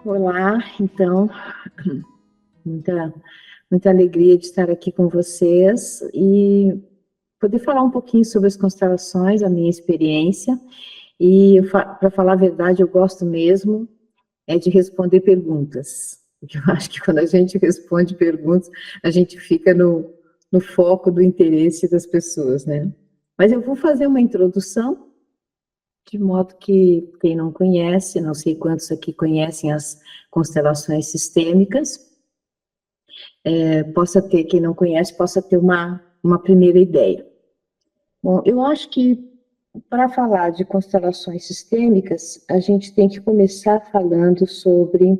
Olá, então, muita, muita alegria de estar aqui com vocês e poder falar um pouquinho sobre as constelações, a minha experiência. E, para falar a verdade, eu gosto mesmo de responder perguntas. Porque eu acho que quando a gente responde perguntas, a gente fica no foco do interesse das pessoas, né? Mas eu vou fazer uma introdução, de modo que quem não conhece, não sei quantos aqui conhecem as constelações sistêmicas, quem não conhece, possa ter uma primeira ideia. Bom, eu acho que para falar de constelações sistêmicas, a gente tem que começar falando sobre,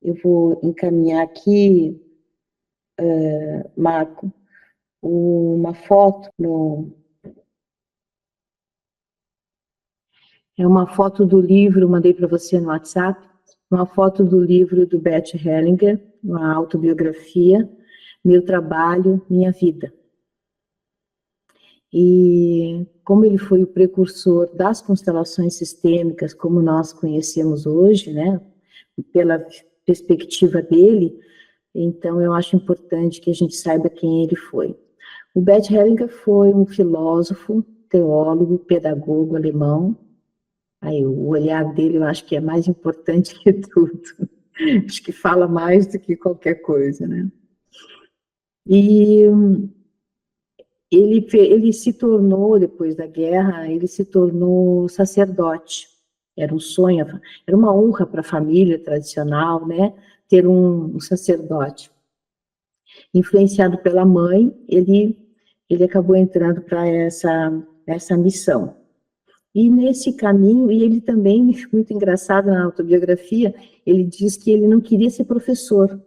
eu vou encaminhar aqui, Marco, uma foto, é uma foto do livro, mandei para você no WhatsApp, uma foto do livro do Bert Hellinger, uma autobiografia, Meu Trabalho, Minha Vida. E como ele foi o precursor das constelações sistêmicas, como nós conhecemos hoje, né, pela perspectiva dele, então eu acho importante que a gente saiba quem ele foi. O Bert Hellinger foi um filósofo, teólogo, pedagogo alemão. Aí, o olhar dele eu acho que é mais importante que tudo. Acho que fala mais do que qualquer coisa, né? E ele se tornou, depois da guerra, ele se tornou sacerdote. Era um sonho, era uma honra para a família tradicional, né? Ter um sacerdote. Influenciado pela mãe, ele acabou entrando para essa missão. E nesse caminho, e ele também, muito engraçado na autobiografia, ele diz que ele não queria ser professor.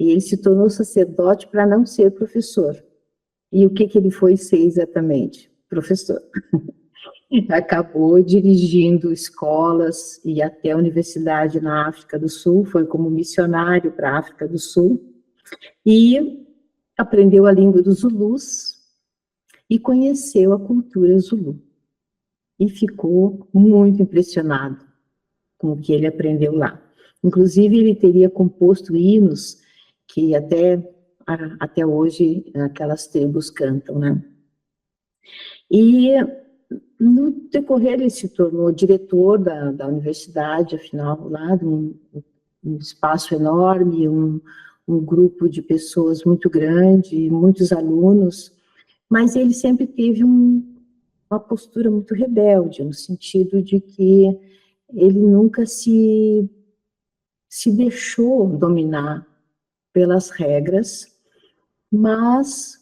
E ele se tornou sacerdote para não ser professor. E o que ele foi ser exatamente? Professor. Acabou dirigindo escolas e até a universidade na África do Sul, foi como missionário para a África do Sul, e aprendeu a língua dos Zulus e conheceu a cultura Zulu. E ficou muito impressionado com o que ele aprendeu lá. Inclusive, ele teria composto hinos que até hoje aquelas tribos cantam, né? E no decorrer ele se tornou diretor da universidade, afinal, lá de um espaço enorme, um grupo de pessoas muito grande, muitos alunos, mas ele sempre teve uma postura muito rebelde, no sentido de que ele nunca se deixou dominar pelas regras, mas,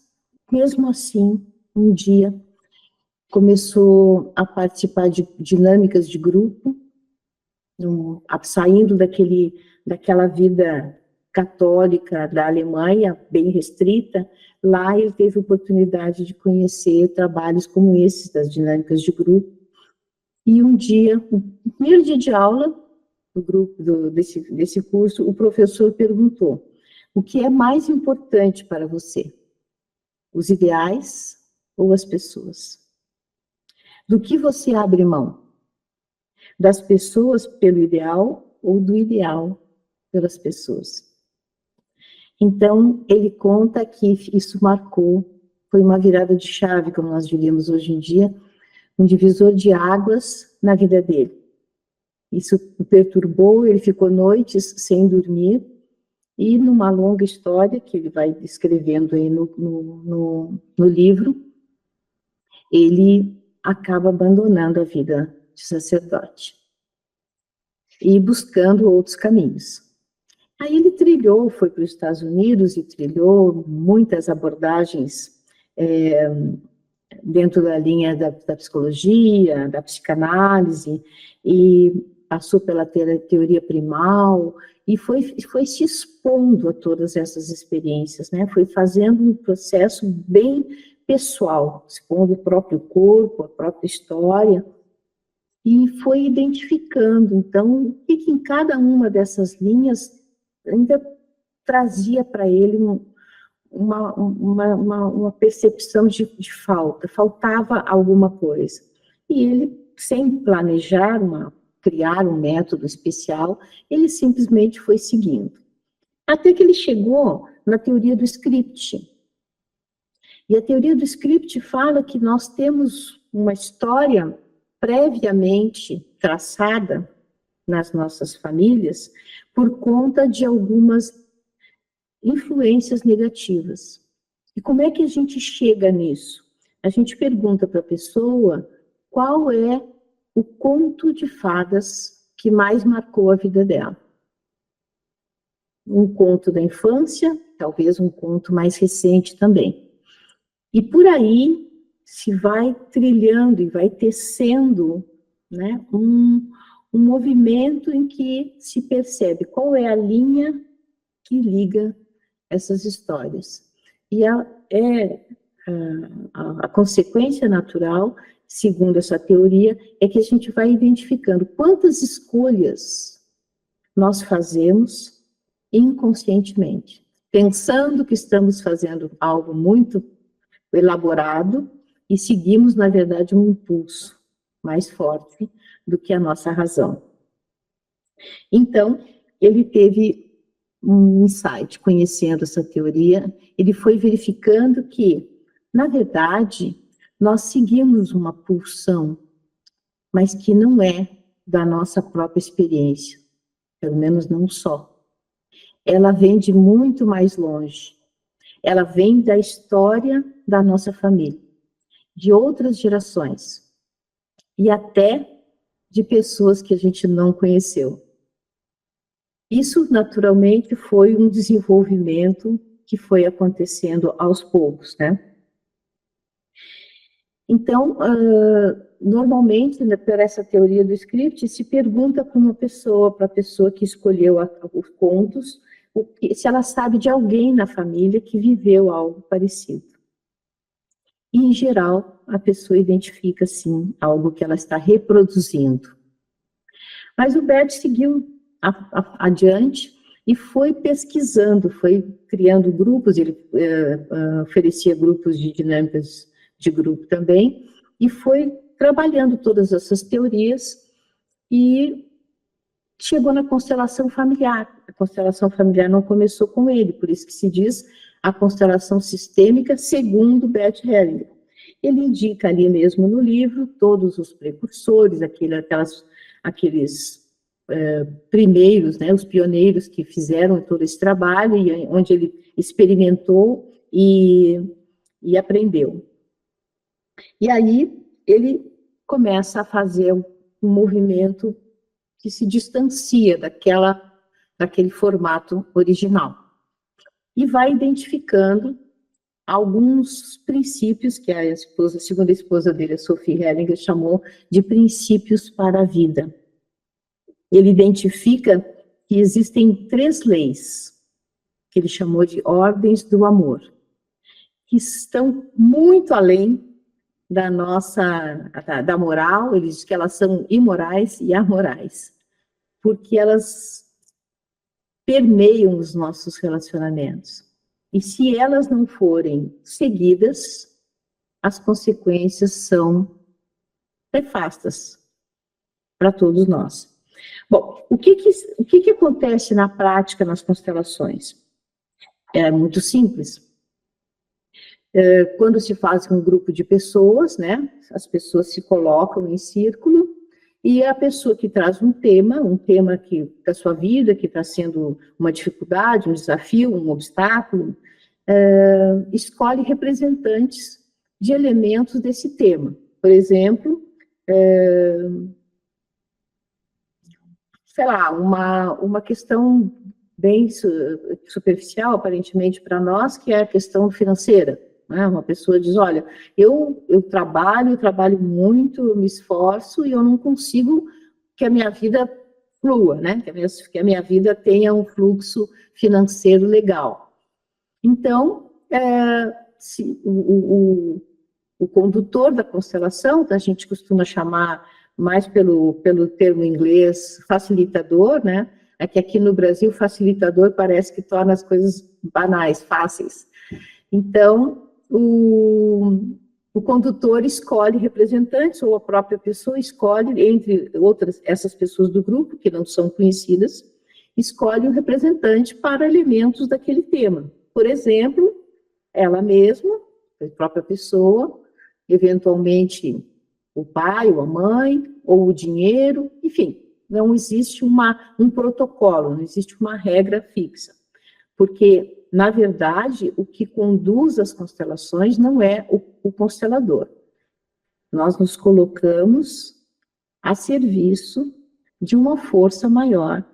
mesmo assim, um dia começou a participar de dinâmicas de grupo, saindo daquela vida católica da Alemanha, bem restrita. Lá ele teve oportunidade de conhecer trabalhos como esses, das dinâmicas de grupo. E um dia, no primeiro dia de aula do grupo desse curso, o professor perguntou: o que é mais importante para você? Os ideais ou as pessoas? Do que você abre mão? Das pessoas pelo ideal ou do ideal pelas pessoas? Então, ele conta que isso marcou, foi uma virada de chave, como nós diríamos hoje em dia, um divisor de águas na vida dele. Isso o perturbou, ele ficou noites sem dormir, e numa longa história, que ele vai descrevendo aí no livro, ele acaba abandonando a vida de sacerdote e buscando outros caminhos. Aí ele foi para os Estados Unidos e trilhou muitas abordagens dentro da linha da psicologia, da psicanálise, e passou pela teoria primal, e foi se expondo a todas essas experiências, né? Foi fazendo um processo bem pessoal, expondo o próprio corpo, a própria história, e foi identificando, então, o que em cada uma dessas linhas ainda trazia para ele uma percepção de faltava alguma coisa. E ele, sem planejar criar um método especial, ele simplesmente foi seguindo. Até que ele chegou na teoria do script. E a teoria do script fala que nós temos uma história previamente traçada nas nossas famílias por conta de algumas influências negativas. E como é que a gente chega nisso? A gente pergunta para a pessoa qual é o conto de fadas que mais marcou a vida dela. Um conto da infância, talvez um conto mais recente também. E por aí se vai trilhando e vai tecendo, né, um movimento em que se percebe qual é a linha que liga essas histórias. E a consequência natural, segundo essa teoria, é que a gente vai identificando quantas escolhas nós fazemos inconscientemente, pensando que estamos fazendo algo muito elaborado e seguimos, na verdade, um impulso mais forte do que a nossa razão. Então, ele teve um insight, conhecendo essa teoria, ele foi verificando que, na verdade, nós seguimos uma pulsão, mas que não é da nossa própria experiência, pelo menos não só. Ela vem de muito mais longe. Ela vem da história da nossa família, de outras gerações, e até de pessoas que a gente não conheceu. Isso, naturalmente, foi um desenvolvimento que foi acontecendo aos poucos, né? Então, normalmente, né, por essa teoria do script, se pergunta para uma pessoa, para a pessoa que escolheu os contos, se ela sabe de alguém na família que viveu algo parecido. E, em geral, a pessoa identifica, sim, algo que ela está reproduzindo. Mas o Bert seguiu adiante e foi pesquisando, foi criando grupos, ele oferecia grupos de dinâmicas de grupo também, e foi trabalhando todas essas teorias e chegou na constelação familiar. A constelação familiar não começou com ele, por isso que se diz a constelação sistêmica segundo Bert Hellinger. Ele indica ali mesmo no livro todos os precursores, aqueles primeiros, né, os pioneiros que fizeram todo esse trabalho, e onde ele experimentou e aprendeu. E aí ele começa a fazer um movimento que se distancia daquele formato original. E vai identificando alguns princípios que a segunda esposa dele, a Sophie Hellinger, chamou de princípios para a vida. Ele identifica que existem 3 leis, que ele chamou de ordens do amor, que estão muito além da moral. Ele diz que elas são imorais e amorais, porque elas permeiam os nossos relacionamentos. E se elas não forem seguidas, as consequências são nefastas para todos nós. Bom, o que acontece na prática nas constelações? É muito simples. Quando se faz um grupo de pessoas, né, as pessoas se colocam em círculo, e a pessoa que traz um tema da sua vida, que está sendo uma dificuldade, um desafio, um obstáculo, escolhe representantes de elementos desse tema. Por exemplo, sei lá, uma questão bem superficial, aparentemente, para nós, que é a questão financeira. Né? Uma pessoa diz, olha, eu trabalho muito, eu me esforço, e eu não consigo que a minha vida flua, né? Que a minha vida tenha um fluxo financeiro legal. Então, o condutor da constelação, que a gente costuma chamar mais pelo termo inglês facilitador, né? É que aqui no Brasil facilitador parece que torna as coisas banais, fáceis. Então, O condutor escolhe representantes, ou a própria pessoa escolhe, entre outras, essas pessoas do grupo, que não são conhecidas, escolhe um representante para elementos daquele tema. Por exemplo, ela mesma, a própria pessoa, eventualmente o pai ou a mãe, ou o dinheiro, enfim, não existe um protocolo, não existe uma regra fixa. Porque, na verdade, o que conduz as constelações não é o constelador. Nós nos colocamos a serviço de uma força maior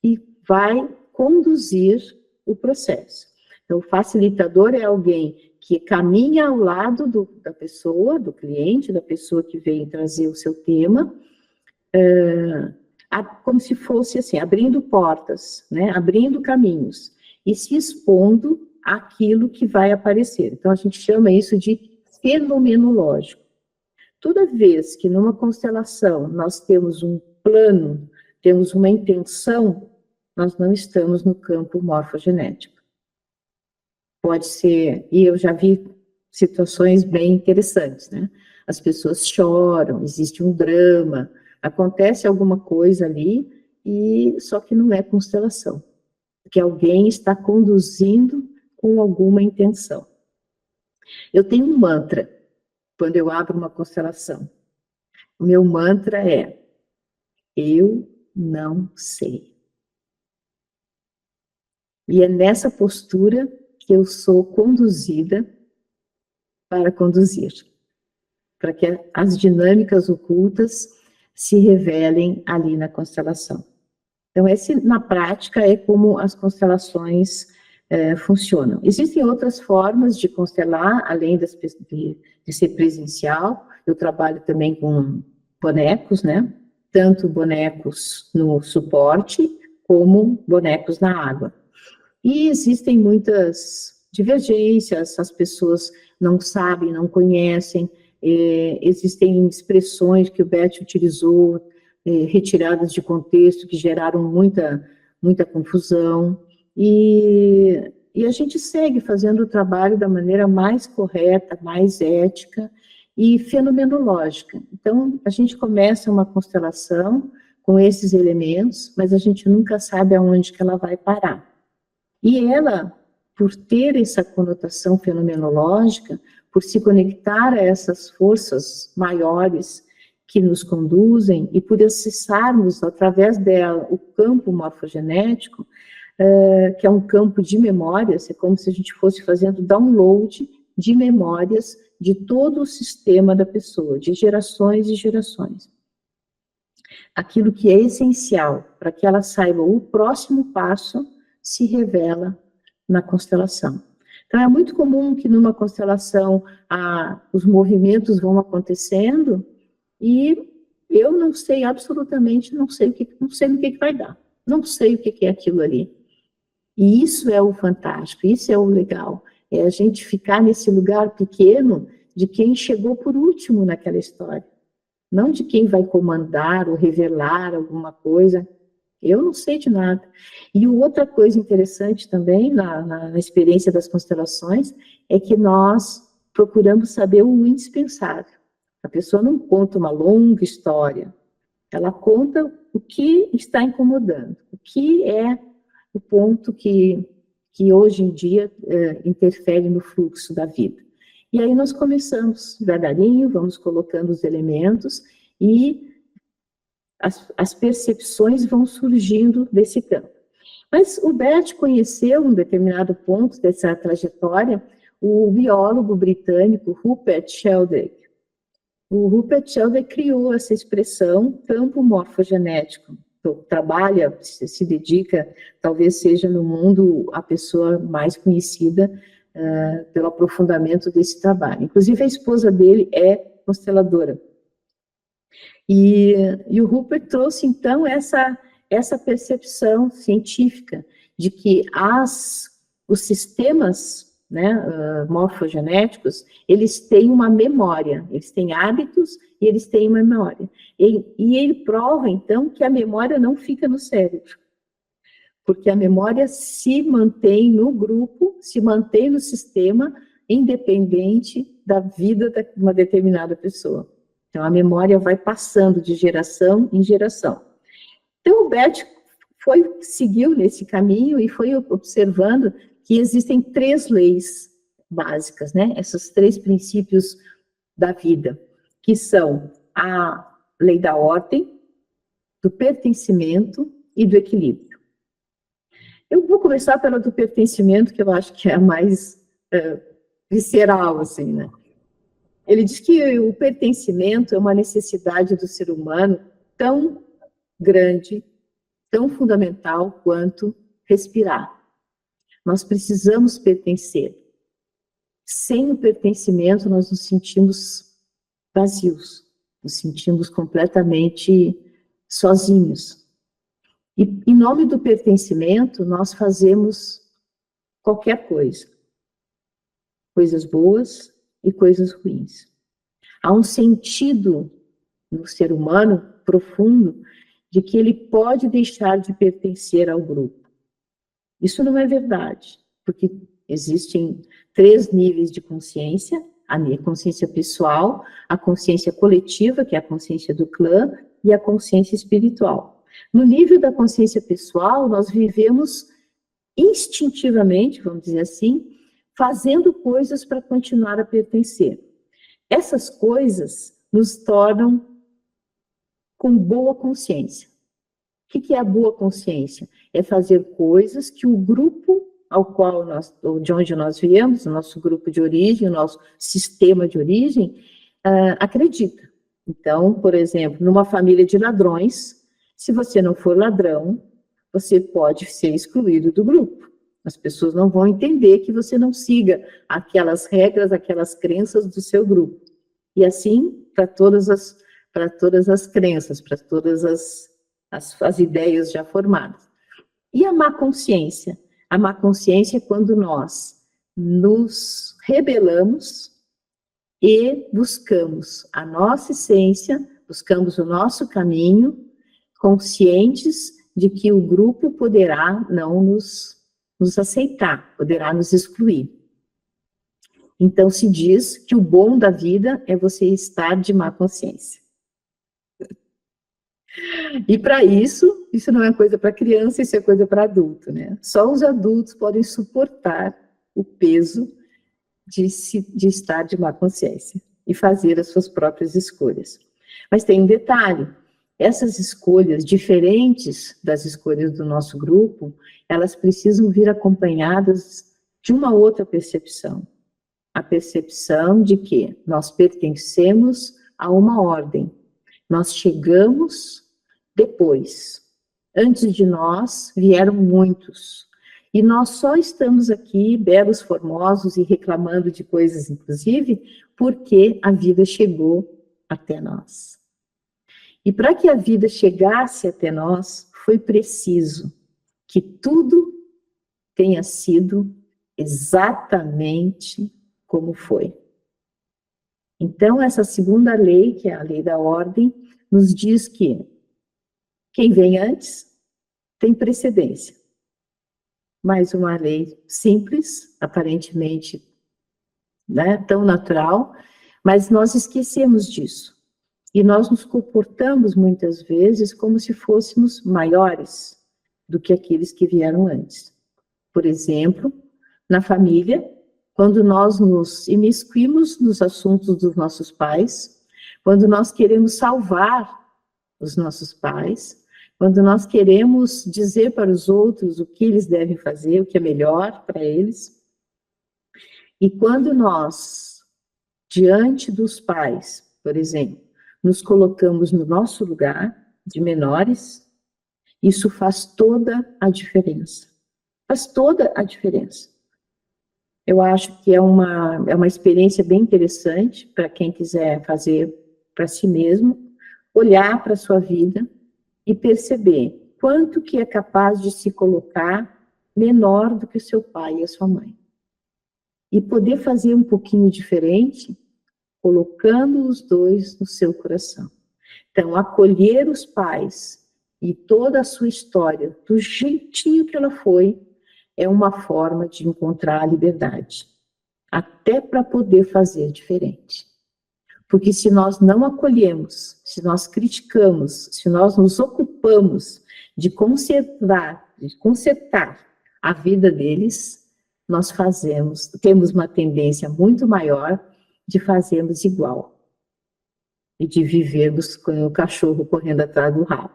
que vai conduzir o processo. Então, o facilitador é alguém que caminha ao lado da pessoa, do cliente, da pessoa que vem trazer o seu tema, como se fosse assim, abrindo portas, né, abrindo caminhos e se expondo àquilo que vai aparecer. Então, a gente chama isso de fenomenológico. Toda vez que numa constelação nós temos um plano, temos uma intenção, nós não estamos no campo morfogenético. Pode ser, e eu já vi situações bem interessantes, né? As pessoas choram, existe um drama, acontece alguma coisa ali, e só que não é constelação, porque alguém está conduzindo com alguma intenção. Eu tenho um mantra, quando eu abro uma constelação. O meu mantra é: eu não sei. E é nessa postura que eu sou conduzida para conduzir, para que as dinâmicas ocultas se revelem ali na constelação. Então, na prática, é como as constelações funcionam. Existem outras formas de constelar, além de ser presencial. Eu trabalho também com bonecos, né? Tanto bonecos no suporte, como bonecos na água. E existem muitas divergências, as pessoas não sabem, não conhecem, existem expressões que o Bert utilizou, retiradas de contexto, que geraram muita confusão, e a gente segue fazendo o trabalho da maneira mais correta, mais ética e fenomenológica. Então, a gente começa uma constelação com esses elementos, mas a gente nunca sabe aonde que ela vai parar. E ela, por ter essa conotação fenomenológica, por se conectar a essas forças maiores que nos conduzem e por acessarmos através dela o campo morfogenético, que é um campo de memórias, é como se a gente fosse fazendo download de memórias de todo o sistema da pessoa, de gerações e gerações. Aquilo que é essencial para que ela saiba o próximo passo se revela na constelação. Então, é muito comum que numa constelação os movimentos vão acontecendo e eu não sei, absolutamente não sei no que vai dar. Não sei o que é aquilo ali. E isso é o fantástico, isso é o legal. É a gente ficar nesse lugar pequeno de quem chegou por último naquela história. Não de quem vai comandar ou revelar alguma coisa. Eu não sei de nada. E outra coisa interessante também na experiência das constelações é que nós procuramos saber o indispensável. A pessoa não conta uma longa história, ela conta o que está incomodando, o que é o ponto que hoje em dia interfere no fluxo da vida. E aí nós começamos devagarinho, vamos colocando os elementos e as percepções vão surgindo desse campo. Mas o Bert conheceu, um determinado ponto dessa trajetória, o biólogo britânico Rupert Sheldrake. O Rupert Sheldrake criou essa expressão, campo morfogenético. Então, trabalha, se dedica, talvez seja no mundo a pessoa mais conhecida pelo aprofundamento desse trabalho. Inclusive, a esposa dele é consteladora. E o Rupert trouxe, então, essa percepção científica de que os sistemas, né, morfogenéticos, eles têm uma memória, eles têm hábitos e eles têm uma memória. E ele prova, então, que a memória não fica no cérebro, porque a memória se mantém no grupo, se mantém no sistema, independente da vida de uma determinada pessoa. Então, a memória vai passando de geração em geração. Então, o Bert seguiu nesse caminho e foi observando que existem 3 leis básicas, né? Esses 3 princípios da vida, que são a lei da ordem, do pertencimento e do equilíbrio. Eu vou começar pela do pertencimento, que eu acho que é a mais visceral, assim, né? Ele diz que o pertencimento é uma necessidade do ser humano tão grande, tão fundamental quanto respirar. Nós precisamos pertencer. Sem o pertencimento, nós nos sentimos vazios, nos sentimos completamente sozinhos. E, em nome do pertencimento, nós fazemos qualquer coisa. Coisas boas e coisas ruins. Há um sentido no ser humano profundo de que ele pode deixar de pertencer ao grupo. Isso não é verdade, porque existem 3 níveis de consciência: a consciência pessoal, a consciência coletiva, que é a consciência do clã, e a consciência espiritual. No nível da consciência pessoal, nós vivemos instintivamente, vamos dizer assim, fazendo coisas para continuar a pertencer. Essas coisas nos tornam com boa consciência. O que é a boa consciência? É fazer coisas que o grupo ao qual de onde nós viemos, o nosso grupo de origem, o nosso sistema de origem, acredita. Então, por exemplo, numa família de ladrões, se você não for ladrão, você pode ser excluído do grupo. As pessoas não vão entender que você não siga aquelas regras, aquelas crenças do seu grupo. E assim, para todas as crenças, para todas as ideias já formadas. E a má consciência? A má consciência é quando nós nos rebelamos e buscamos a nossa essência, buscamos o nosso caminho, conscientes de que o grupo poderá não nos aceitar, poderá nos excluir. Então se diz que o bom da vida é você estar de má consciência. E para isso não é coisa para criança, isso é coisa para adulto, né? Só os adultos podem suportar o peso de estar de má consciência e fazer as suas próprias escolhas. Mas tem um detalhe: essas escolhas, diferentes das escolhas do nosso grupo, elas precisam vir acompanhadas de uma outra percepção. A percepção de que nós pertencemos a uma ordem. Nós chegamos depois. Antes de nós vieram muitos. E nós só estamos aqui, belos, formosos, e reclamando de coisas, inclusive, porque a vida chegou até nós. E para que a vida chegasse até nós, foi preciso que tudo tenha sido exatamente como foi. Então, essa segunda lei, que é a lei da ordem, nos diz que quem vem antes tem precedência. Mais uma lei simples, aparentemente, né, tão natural, mas nós esquecemos disso. E nós nos comportamos muitas vezes como se fôssemos maiores do que aqueles que vieram antes. Por exemplo, na família, quando nós nos imiscuímos nos assuntos dos nossos pais, quando nós queremos salvar os nossos pais, quando nós queremos dizer para os outros o que eles devem fazer, o que é melhor para eles, e quando nós, diante dos pais, por exemplo, nos colocamos no nosso lugar de menores, isso faz toda a diferença. Faz toda a diferença. Eu acho que é uma experiência bem interessante para quem quiser fazer para si mesmo, olhar para a sua vida e perceber quanto que é capaz de se colocar menor do que o seu pai e a sua mãe. E poder fazer um pouquinho diferente, colocando os dois no seu coração. Então, acolher os pais e toda a sua história, do jeitinho que ela foi, é uma forma de encontrar a liberdade. até para poder fazer diferente. Porque se nós não acolhemos, se nós criticamos, se nós nos ocupamos de consertar a vida deles, nós temos uma tendência muito maior de fazermos igual e de vivermos com o cachorro correndo atrás do rabo.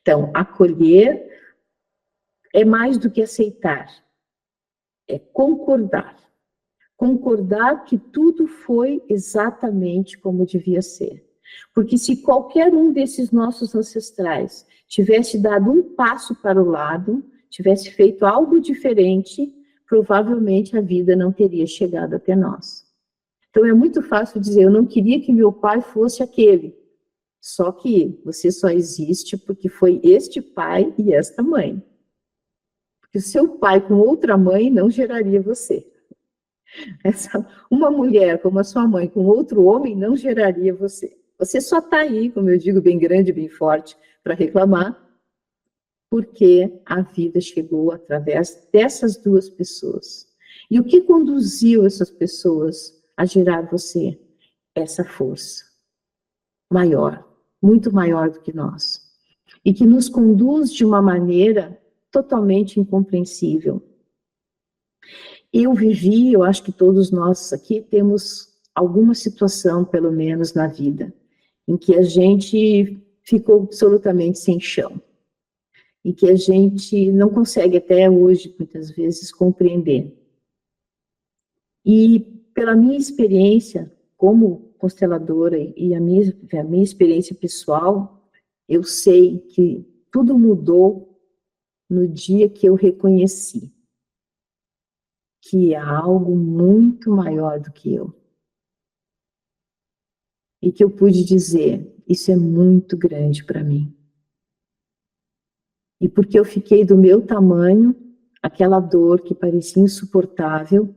Então, acolher é mais do que aceitar, é concordar. Concordar que tudo foi exatamente como devia ser. Porque se qualquer um desses nossos ancestrais tivesse dado um passo para o lado, tivesse feito algo diferente, provavelmente a vida não teria chegado até nós. Então é muito fácil dizer, eu não queria que meu pai fosse aquele. Só que você só existe porque foi este pai e esta mãe. Porque o seu pai com outra mãe não geraria você. Uma mulher como a sua mãe com outro homem não geraria você. Você só está aí, como eu digo, bem grande, bem forte, para reclamar, porque a vida chegou através dessas duas pessoas. E o que conduziu essas pessoas a gerar você? Essa força maior, muito maior do que nós. E que nos conduz de uma maneira totalmente incompreensível. Eu acho que todos nós aqui temos alguma situação, pelo menos na vida, em que a gente ficou absolutamente sem chão. E que a gente não consegue até hoje, muitas vezes, compreender. E pela minha experiência como consteladora e a minha experiência pessoal, eu sei que tudo mudou no dia que eu reconheci que há algo muito maior do que eu. E que eu pude dizer, isso é muito grande para mim. E porque eu fiquei do meu tamanho, aquela dor que parecia insuportável,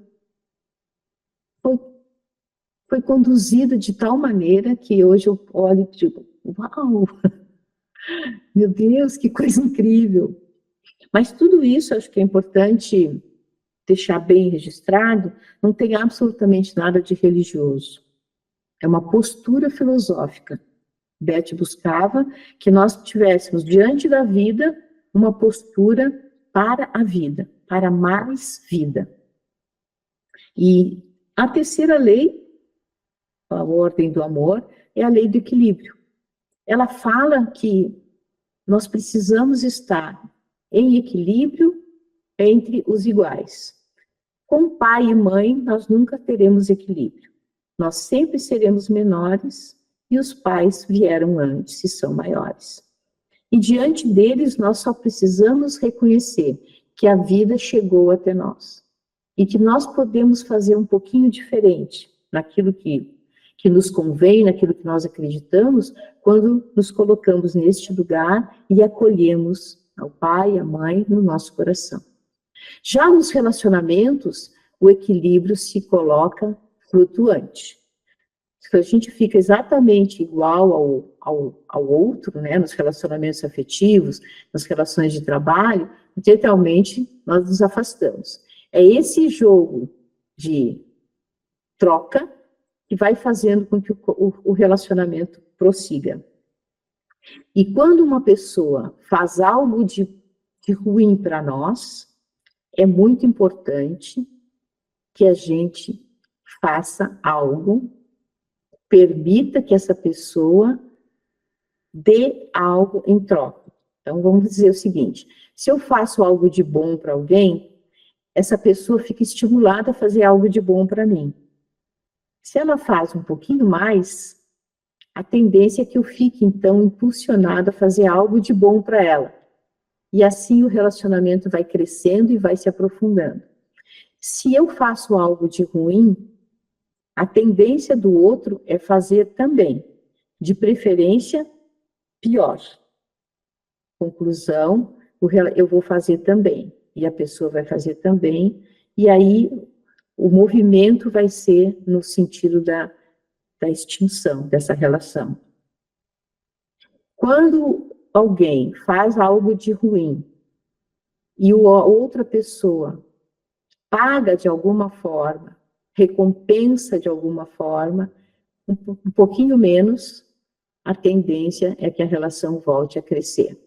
foi conduzida de tal maneira que hoje eu olho e digo, uau, meu Deus, que coisa incrível. Mas tudo isso acho que é importante deixar bem registrado, não tem absolutamente nada de religioso. É uma postura filosófica. Beth buscava que nós tivéssemos diante da vida uma postura para a vida, para mais vida. E a terceira lei, a ordem do amor, é a lei do equilíbrio. Ela fala que nós precisamos estar em equilíbrio entre os iguais. Com pai e mãe, nós nunca teremos equilíbrio. Nós sempre seremos menores e os pais vieram antes e são maiores. E diante deles, nós só precisamos reconhecer que a vida chegou até nós. E que nós podemos fazer um pouquinho diferente naquilo que nos convém, naquilo que nós acreditamos, quando nos colocamos neste lugar e acolhemos ao pai e à mãe no nosso coração. Já nos relacionamentos, o equilíbrio se coloca flutuante. Se a gente fica exatamente igual ao outro, né, nos relacionamentos afetivos, nas relações de trabalho, literalmente nós nos afastamos. É esse jogo de troca que vai fazendo com que o relacionamento prossiga. E quando uma pessoa faz algo de ruim para nós, é muito importante que a gente faça algo, permita que essa pessoa dê algo em troca. Então, vamos dizer o seguinte, se eu faço algo de bom para alguém, essa pessoa fica estimulada a fazer algo de bom para mim. Se ela faz um pouquinho mais, a tendência é que eu fique, então, impulsionada a fazer algo de bom para ela. E assim o relacionamento vai crescendo e vai se aprofundando. Se eu faço algo de ruim, a tendência do outro é fazer também, de preferência, pior. Conclusão, eu vou fazer também, e a pessoa vai fazer também, e aí o movimento vai ser no sentido da extinção dessa relação. Quando alguém faz algo de ruim, e a outra pessoa paga de alguma forma, recompensa de alguma forma, um pouquinho menos, a tendência é que a relação volte a crescer.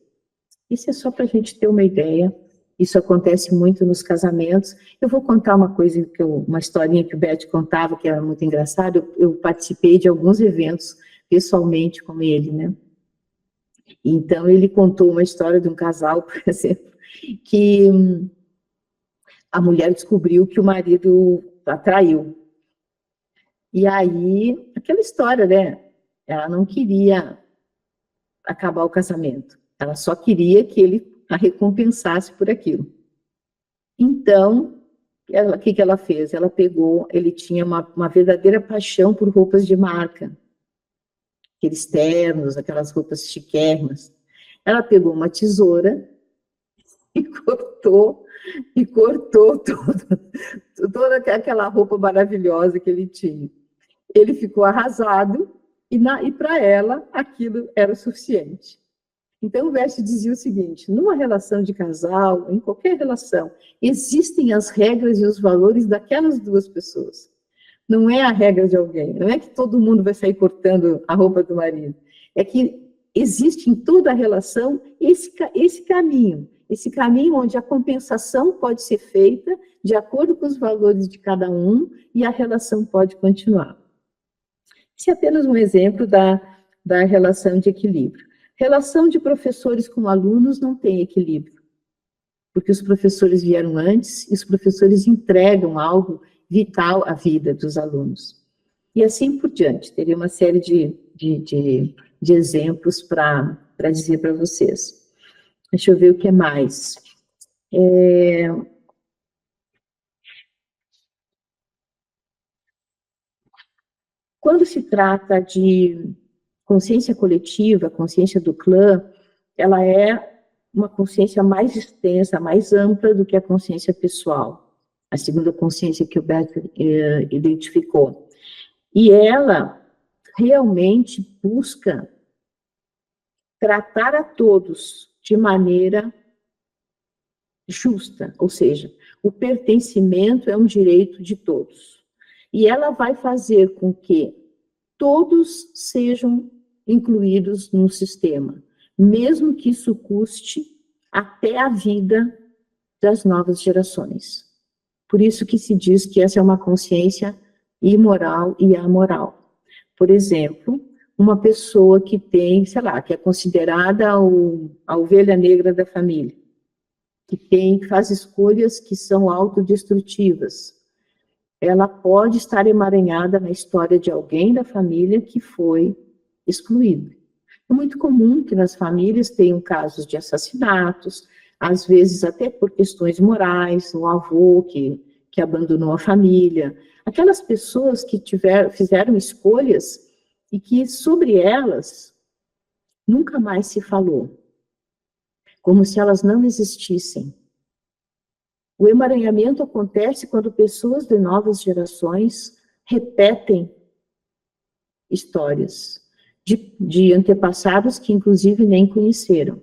Isso é só para a gente ter uma ideia. Isso acontece muito nos casamentos. Eu vou contar uma coisa, uma historinha que o Bert contava, que era muito engraçada. Eu participei de alguns eventos pessoalmente com ele, né? Então, ele contou uma história de um casal, por exemplo, que a mulher descobriu que o marido a traiu. E aí, aquela história, né? Ela não queria acabar o casamento. Ela só queria que ele a recompensasse por aquilo. Então, o que ela fez? Ela pegou, ele tinha uma verdadeira paixão por roupas de marca, aqueles ternos, aquelas roupas chiquérrimas. Ela pegou uma tesoura e cortou toda aquela roupa maravilhosa que ele tinha. Ele ficou arrasado e para ela aquilo era o suficiente. Então, o verso dizia o seguinte: numa relação de casal, em qualquer relação, existem as regras e os valores daquelas duas pessoas. Não é a regra de alguém, não é que todo mundo vai sair cortando a roupa do marido. É que existe em toda a relação esse caminho onde a compensação pode ser feita de acordo com os valores de cada um e a relação pode continuar. Esse é apenas um exemplo da relação de equilíbrio. Relação de professores com alunos não tem equilíbrio, porque os professores vieram antes e os professores entregam algo vital à vida dos alunos. E assim por diante, teria uma série de exemplos para dizer para vocês. Deixa eu ver o que mais. Quando se trata de consciência coletiva, consciência do clã, ela é uma consciência mais extensa, mais ampla do que a consciência pessoal, a segunda consciência que o Bert identificou. E ela realmente busca tratar a todos de maneira justa, ou seja, o pertencimento é um direito de todos. E ela vai fazer com que todos sejam incluídos no sistema, mesmo que isso custe até a vida das novas gerações. Por isso que se diz que essa é uma consciência imoral e amoral. Por exemplo, uma pessoa que tem, sei lá, que é considerada a ovelha negra da família, que faz escolhas que são autodestrutivas, ela pode estar emaranhada na história de alguém da família que foi excluído. É muito comum que nas famílias tenham casos de assassinatos, às vezes até por questões morais, um avô que abandonou a família, aquelas pessoas que fizeram escolhas e que sobre elas nunca mais se falou, como se elas não existissem. O emaranhamento acontece quando pessoas de novas gerações repetem histórias de antepassados que, inclusive, nem conheceram.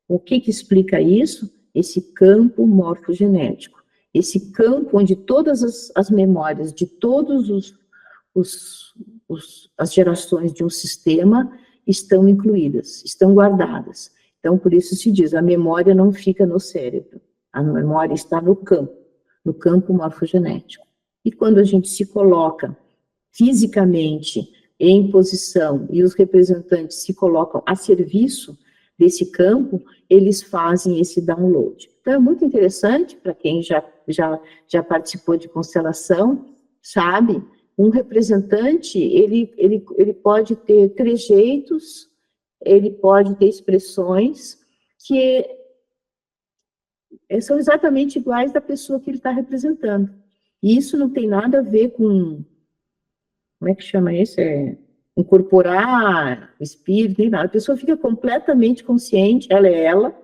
O que explica isso? Esse campo morfogenético. Esse campo onde todas as memórias de todas as gerações de um sistema estão incluídas, estão guardadas. Então, por isso se diz, a memória não fica no cérebro. A memória está no campo morfogenético. E quando a gente se coloca fisicamente em posição e os representantes se colocam a serviço desse campo, eles fazem esse download. Então, é muito interessante para quem já participou de constelação, sabe? Um representante, ele pode ter trejeitos, ele pode ter expressões que são exatamente iguais da pessoa que ele está representando. E isso não tem nada a ver com, como é que chama isso? Incorporar o espírito, nem nada. A pessoa fica completamente consciente, ela,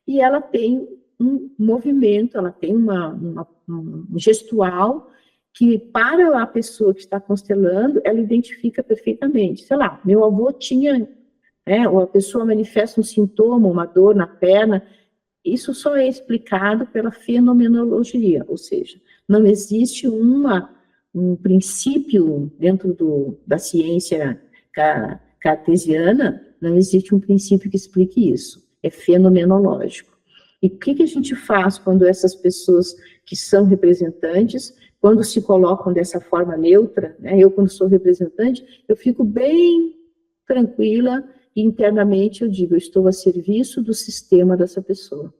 e ela tem um movimento, ela tem um gestual que, para a pessoa que está constelando, ela identifica perfeitamente. Sei lá, meu avô tinha, ou a pessoa manifesta um sintoma, uma dor na perna. Isso só é explicado pela fenomenologia, ou seja, não existe uma um princípio dentro da ciência cartesiana, não existe um princípio que explique isso, é fenomenológico. E o que a gente faz quando essas pessoas que são representantes, quando se colocam dessa forma neutra, né? Eu, quando sou representante, eu fico bem tranquila e internamente eu digo, eu estou a serviço do sistema dessa pessoa.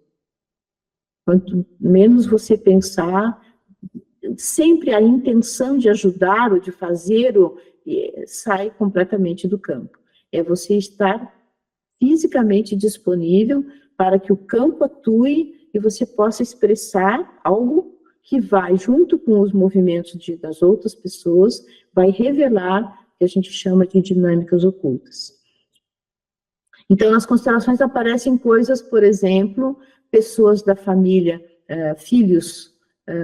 Quanto menos você pensar, sempre a intenção de ajudar ou de fazer sai completamente do campo. É você estar fisicamente disponível para que o campo atue e você possa expressar algo que vai, junto com os movimentos das outras pessoas, vai revelar o que a gente chama de dinâmicas ocultas. Então, nas constelações aparecem coisas, por exemplo, pessoas da família, filhos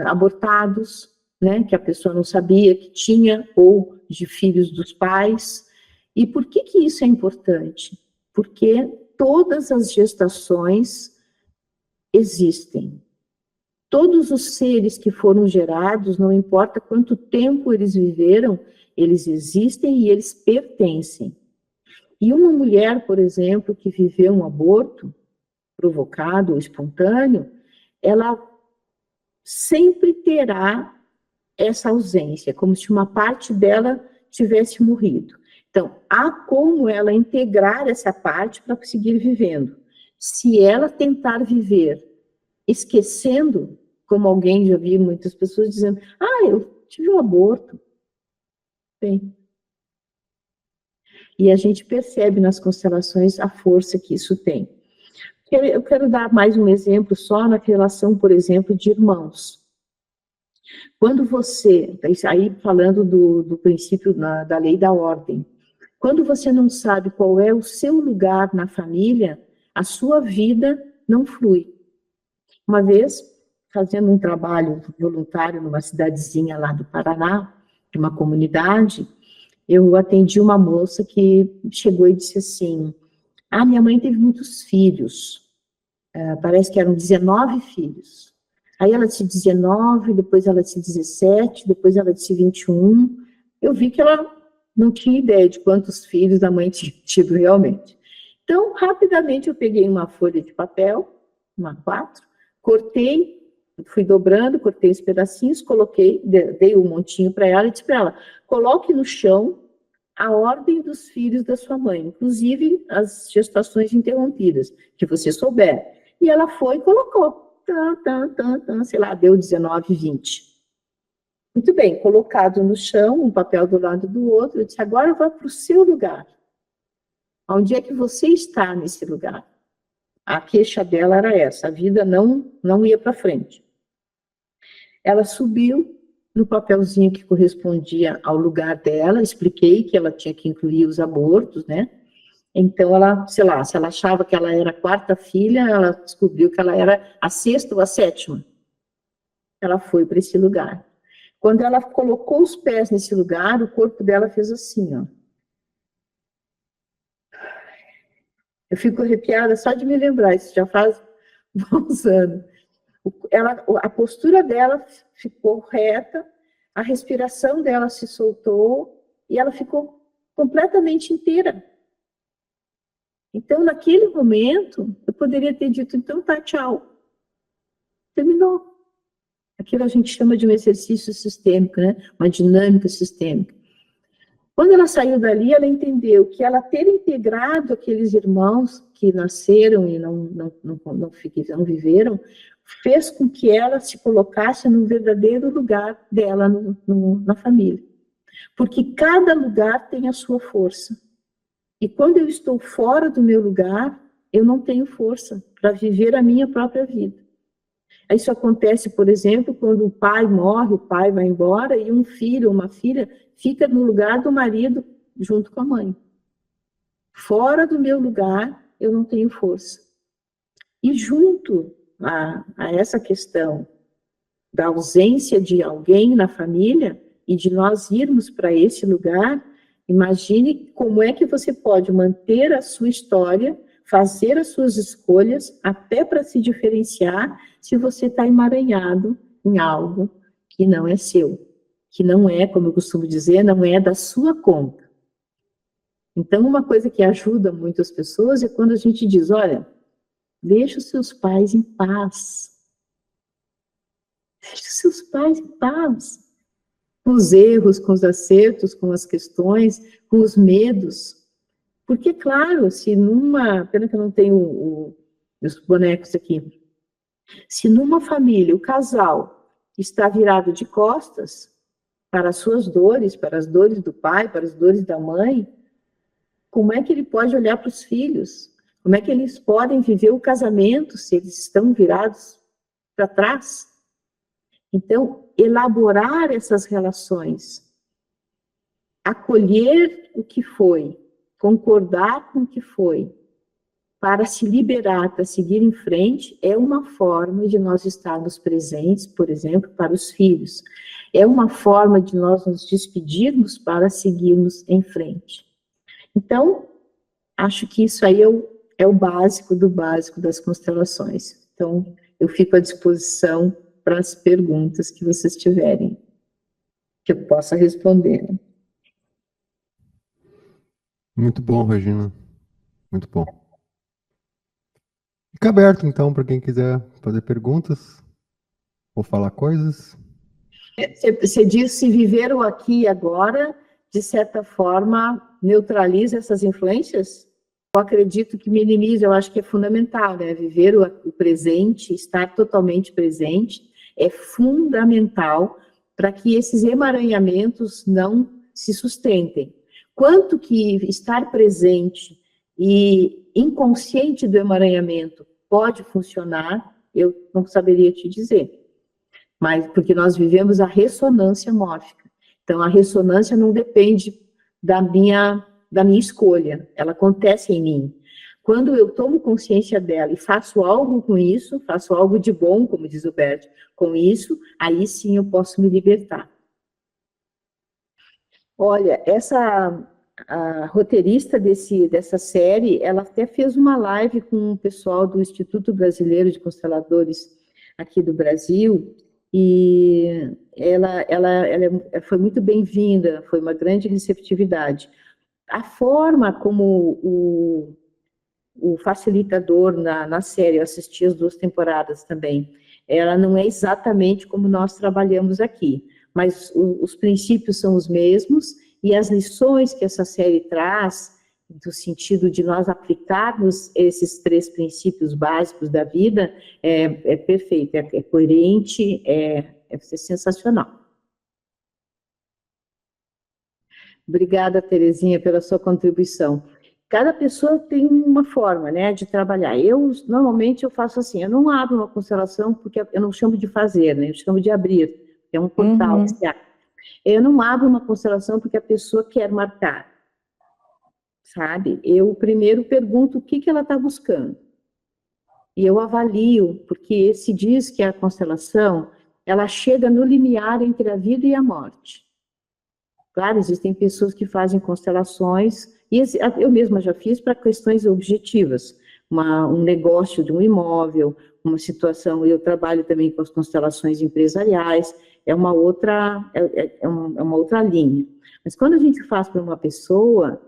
abortados, né, que a pessoa não sabia que tinha, ou de filhos dos pais. E por que isso é importante? Porque todas as gestações existem. Todos os seres que foram gerados, não importa quanto tempo eles viveram, eles existem e eles pertencem. E uma mulher, por exemplo, que viveu um aborto provocado ou espontâneo, ela sempre terá essa ausência, como se uma parte dela tivesse morrido. Então, há como ela integrar essa parte para seguir vivendo. Se ela tentar viver esquecendo, como alguém, já vi muitas pessoas dizendo, eu tive um aborto. Bem, e a gente percebe nas constelações a força que isso tem. Eu quero dar mais um exemplo só na relação, por exemplo, de irmãos. Quando você, aí falando do princípio da lei da ordem, quando você não sabe qual é o seu lugar na família, a sua vida não flui. Uma vez, fazendo um trabalho voluntário numa cidadezinha lá do Paraná, de uma comunidade, eu atendi uma moça que chegou e disse assim, minha mãe teve muitos filhos, parece que eram 19 filhos. Aí ela disse 19, depois ela disse 17, depois ela disse 21. Eu vi que ela não tinha ideia de quantos filhos a mãe tinha tido realmente. Então, rapidamente eu peguei uma folha de papel, uma 4, cortei, fui dobrando, cortei os pedacinhos, coloquei, dei um montinho para ela e disse para ela, coloque no chão a ordem dos filhos da sua mãe, inclusive as gestações interrompidas, que você souber. E ela foi e colocou, sei lá, deu 19, 20. Muito bem, colocado no chão, um papel do lado do outro, eu disse, agora vá para o seu lugar. Onde é que você está nesse lugar? A queixa dela era essa, a vida não ia para frente. Ela subiu no papelzinho que correspondia ao lugar dela, expliquei que ela tinha que incluir os abortos, né? Então, ela, sei lá, se ela achava que ela era a 4ª filha, ela descobriu que ela era a 6ª ou a 7ª. Ela foi para esse lugar. Quando ela colocou os pés nesse lugar, o corpo dela fez assim, ó. Eu fico arrepiada só de me lembrar, isso já faz bons anos. A postura dela ficou reta, a respiração dela se soltou e ela ficou completamente inteira. Então, naquele momento, eu poderia ter dito, então tá, tchau. Terminou. Aquilo a gente chama de um exercício sistêmico, né? Uma dinâmica sistêmica. Quando ela saiu dali, ela entendeu que ela ter integrado aqueles irmãos que nasceram e não viveram, fez com que ela se colocasse no verdadeiro lugar dela na família. Porque cada lugar tem a sua força. E quando eu estou fora do meu lugar, eu não tenho força para viver a minha própria vida. Isso acontece, por exemplo, quando o pai morre, o pai vai embora e um filho ou uma filha fica no lugar do marido junto com a mãe. Fora do meu lugar, eu não tenho força. E junto a essa questão da ausência de alguém na família e de nós irmos para esse lugar, imagine como é que você pode manter a sua história, fazer as suas escolhas, até para se diferenciar, se você está emaranhado em algo que não é seu. que não é, como eu costumo dizer, não é da sua conta. Então, uma coisa que ajuda muito as pessoas é quando a gente diz, olha, deixa os seus pais em paz. Deixa os seus pais em paz. Com os erros, com os acertos, com as questões, com os medos. Porque, claro, se numa... Pena que eu não tenho os bonecos aqui. Se numa família o casal está virado de costas para as suas dores, para as dores do pai, para as dores da mãe, como é que ele pode olhar para os filhos? Como é que eles podem viver o casamento se eles estão virados para trás? Então, elaborar essas relações, acolher o que foi, concordar com o que foi, para se liberar, para seguir em frente, é uma forma de nós estarmos presentes, por exemplo, para os filhos. É uma forma de nós nos despedirmos para seguirmos em frente. Então, acho que isso aí é o básico do básico das constelações. Então, eu fico à disposição para as perguntas que vocês tiverem, que eu possa responder. Muito bom, Regina. Muito bom. Fica aberto, então, para quem quiser fazer perguntas ou falar coisas. Você diz se viver o aqui e agora, de certa forma, neutraliza essas influências? Eu acredito que minimiza, eu acho que é fundamental, né? Viver o presente, estar totalmente presente, é fundamental para que esses emaranhamentos não se sustentem. Quanto que estar presente e inconsciente do emaranhamento pode funcionar, eu não saberia te dizer. Mas porque nós vivemos a ressonância mórfica. Então, a ressonância não depende da minha escolha, ela acontece em mim. Quando eu tomo consciência dela e faço algo com isso, faço algo de bom, como diz o Bert, com isso, aí sim eu posso me libertar. Olha, a roteirista dessa série, ela até fez uma live com o pessoal do Instituto Brasileiro de Consteladores aqui do Brasil, e ela foi muito bem-vinda, foi uma grande receptividade. A forma como o facilitador na série, eu assisti as 2 temporadas também, ela não é exatamente como nós trabalhamos aqui, mas os princípios são os mesmos, e as lições que essa série traz, do sentido de nós aplicarmos esses 3 princípios básicos da vida, é perfeito, é coerente, é sensacional. Obrigada, Terezinha, pela sua contribuição. Cada pessoa tem uma forma, né, de trabalhar. Normalmente, eu faço assim, eu não abro uma constelação, porque eu não chamo de fazer, né, eu chamo de abrir, é um portal que se abre. Eu não abro uma constelação porque a pessoa quer marcar, sabe? Eu primeiro pergunto o que ela está buscando. E eu avalio, porque se diz que a constelação, ela chega no limiar entre a vida e a morte. Claro, existem pessoas que fazem constelações, e eu mesma já fiz para questões objetivas, um negócio de um imóvel, uma situação, eu trabalho também com as constelações empresariais, é uma outra linha. Mas quando a gente faz para uma pessoa,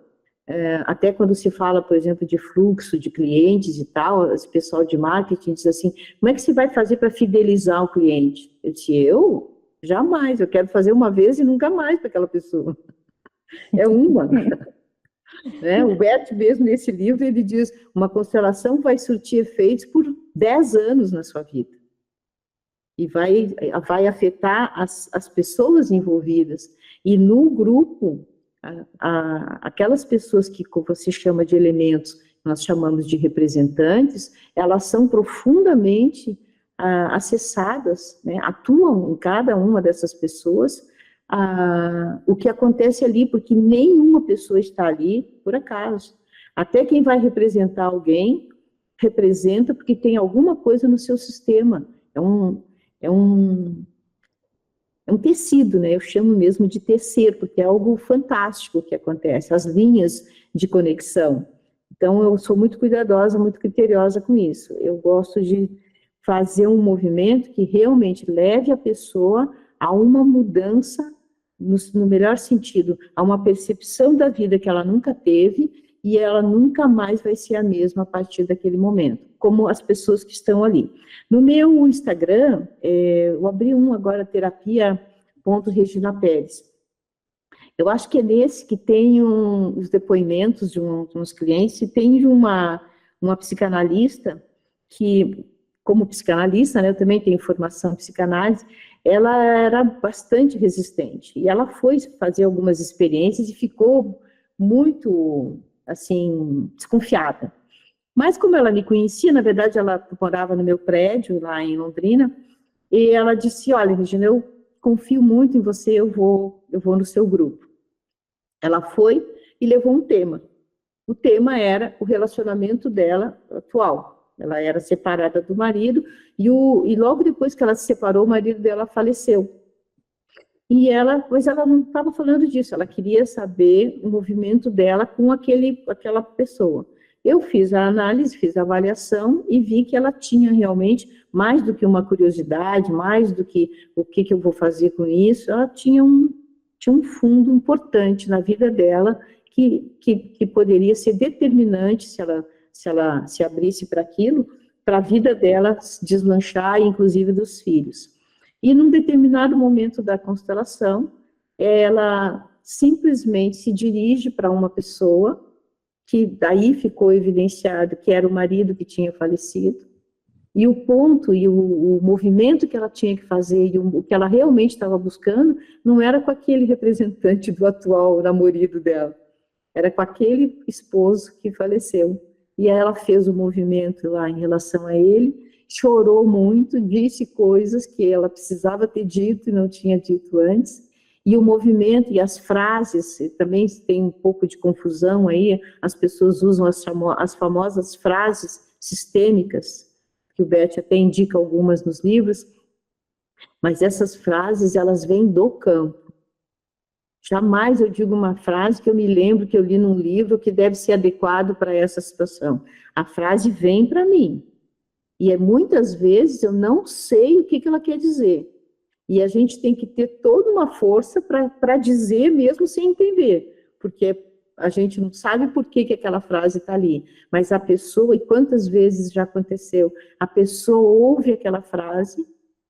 até quando se fala, por exemplo, de fluxo de clientes e tal, esse pessoal de marketing diz assim, como é que você vai fazer para fidelizar o cliente? Eu disse, jamais, eu quero fazer uma vez e nunca mais para aquela pessoa. É uma. Né? O Bert mesmo, nesse livro, ele diz, uma constelação vai surtir efeitos por 10 anos na sua vida. E vai afetar as pessoas envolvidas. E no grupo, aquelas pessoas que você chama de elementos, nós chamamos de representantes, elas são profundamente acessadas, né? Atuam em cada uma dessas pessoas, o que acontece ali, porque nenhuma pessoa está ali por acaso. Até quem vai representar alguém, representa porque tem alguma coisa no seu sistema. É um tecido, né? Eu chamo mesmo de tecer, porque é algo fantástico que acontece, as linhas de conexão. Então, eu sou muito cuidadosa, muito criteriosa com isso. Eu gosto de fazer um movimento que realmente leve a pessoa a uma mudança no melhor sentido, a uma percepção da vida que ela nunca teve, e ela nunca mais vai ser a mesma a partir daquele momento, como as pessoas que estão ali. No meu Instagram, eu abri agora, terapia.regina Pérez. Eu acho que é nesse que tem os depoimentos de uns clientes, e tem de uma psicanalista que, como psicanalista, né, eu também tenho formação em psicanálise, ela era bastante resistente, e ela foi fazer algumas experiências e ficou muito, assim, desconfiada. Mas como ela me conhecia, na verdade ela morava no meu prédio, lá em Londrina, e ela disse, olha, Regina, eu confio muito em você, eu vou no seu grupo. Ela foi e levou um tema. O tema era o relacionamento dela atual. Ela era separada do marido, e logo depois que ela se separou, o marido dela faleceu. Mas ela não estava falando disso, ela queria saber o movimento dela com aquela pessoa. Eu fiz a análise, fiz a avaliação e vi que ela tinha realmente, mais do que uma curiosidade, mais do que o que eu vou fazer com isso, ela tinha um fundo importante na vida dela que poderia ser determinante se ela se abrisse para aquilo, para a vida dela deslanchar, inclusive dos filhos. E num determinado momento da constelação, ela simplesmente se dirige para uma pessoa, que daí ficou evidenciado que era o marido que tinha falecido, e o ponto e o movimento que ela tinha que fazer, e o que ela realmente estava buscando, não era com aquele representante do atual namorado dela, era com aquele esposo que faleceu. E aí ela fez o movimento lá em relação a ele, chorou muito, disse coisas que ela precisava ter dito e não tinha dito antes, e o movimento e as frases, também tem um pouco de confusão aí, as pessoas usam as famosas frases sistêmicas, que o Bert até indica algumas nos livros, mas essas frases, elas vêm do campo. Jamais eu digo uma frase que eu me lembro que eu li num livro que deve ser adequado para essa situação. A frase vem para mim. E muitas vezes eu não sei o que ela quer dizer. E a gente tem que ter toda uma força para dizer mesmo sem entender. Porque a gente não sabe por que aquela frase está ali. Mas a pessoa, e quantas vezes já aconteceu, a pessoa ouve aquela frase,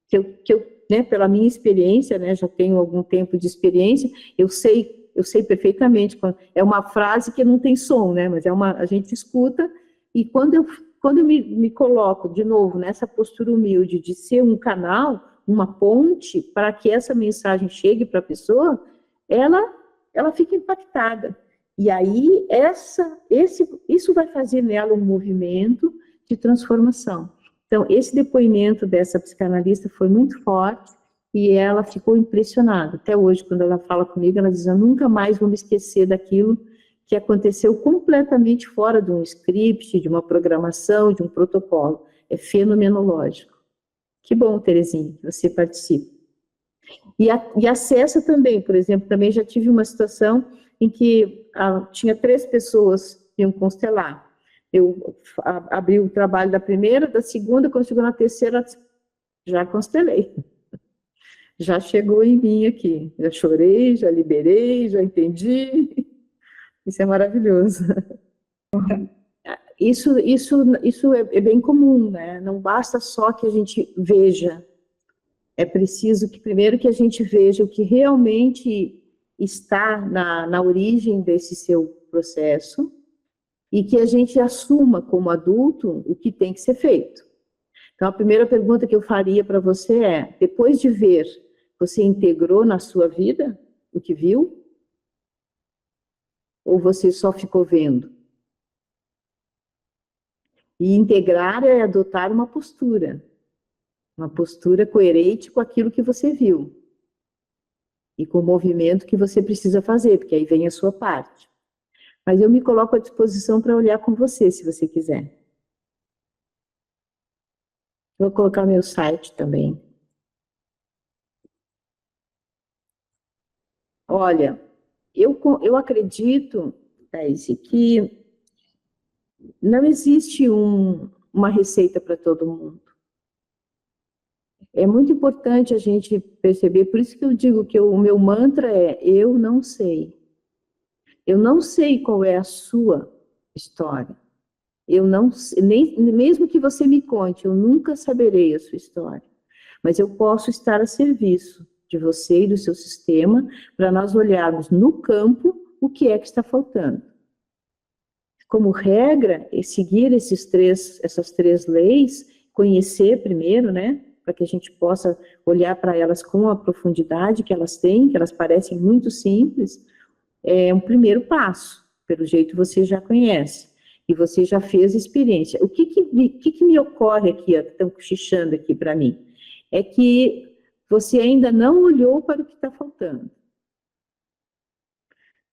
que eu né, pela minha experiência, né, já tenho algum tempo de experiência, eu sei perfeitamente, é uma frase que não tem som, né, mas a gente escuta, e quando eu me coloco, de novo, nessa postura humilde de ser um canal, uma ponte, para que essa mensagem chegue para a pessoa, ela fica impactada. E aí, isso vai fazer nela um movimento de transformação. Então, esse depoimento dessa psicanalista foi muito forte, e ela ficou impressionada. Até hoje, quando ela fala comigo, ela diz, eu nunca mais vou me esquecer daquilo que aconteceu completamente fora de um script, de uma programação, de um protocolo. É fenomenológico. Que bom, Terezinha, que você participa. E acessa também, por exemplo, também já tive uma situação em que tinha 3 pessoas que iam constelar. Eu abri o trabalho da primeira, da segunda, quando chegou na terceira, já constelei. Já chegou em mim aqui. Já chorei, já liberei, já entendi. Isso é maravilhoso. Isso é bem comum, né? Não basta só que a gente veja. É preciso que, primeiro, que a gente veja o que realmente está na origem desse seu processo, e que a gente assuma como adulto o que tem que ser feito. Então, a primeira pergunta que eu faria para você é, depois de ver, você integrou na sua vida o que viu? Ou você só ficou vendo? E integrar é adotar uma postura coerente com aquilo que você viu, e com o movimento que você precisa fazer, porque aí vem a sua parte. Mas eu me coloco à disposição para olhar com você, se você quiser. Vou colocar meu site também. Olha, eu acredito, Thaís, que não existe uma receita para todo mundo. É muito importante a gente perceber, por isso que eu digo que o meu mantra é: eu não sei. Eu não sei qual é a sua história. Eu não nem mesmo que você me conte, eu nunca saberei a sua história. Mas eu posso estar a serviço de você e do seu sistema para nós olharmos no campo o que é que está faltando. Como regra, é seguir essas três leis, conhecer primeiro, né, para que a gente possa olhar para elas com a profundidade que elas têm, que elas parecem muito simples, é um primeiro passo. Pelo jeito você já conhece e você já fez experiência. O que me ocorre aqui, estão cochichando aqui para mim, é que você ainda não olhou para o que está faltando.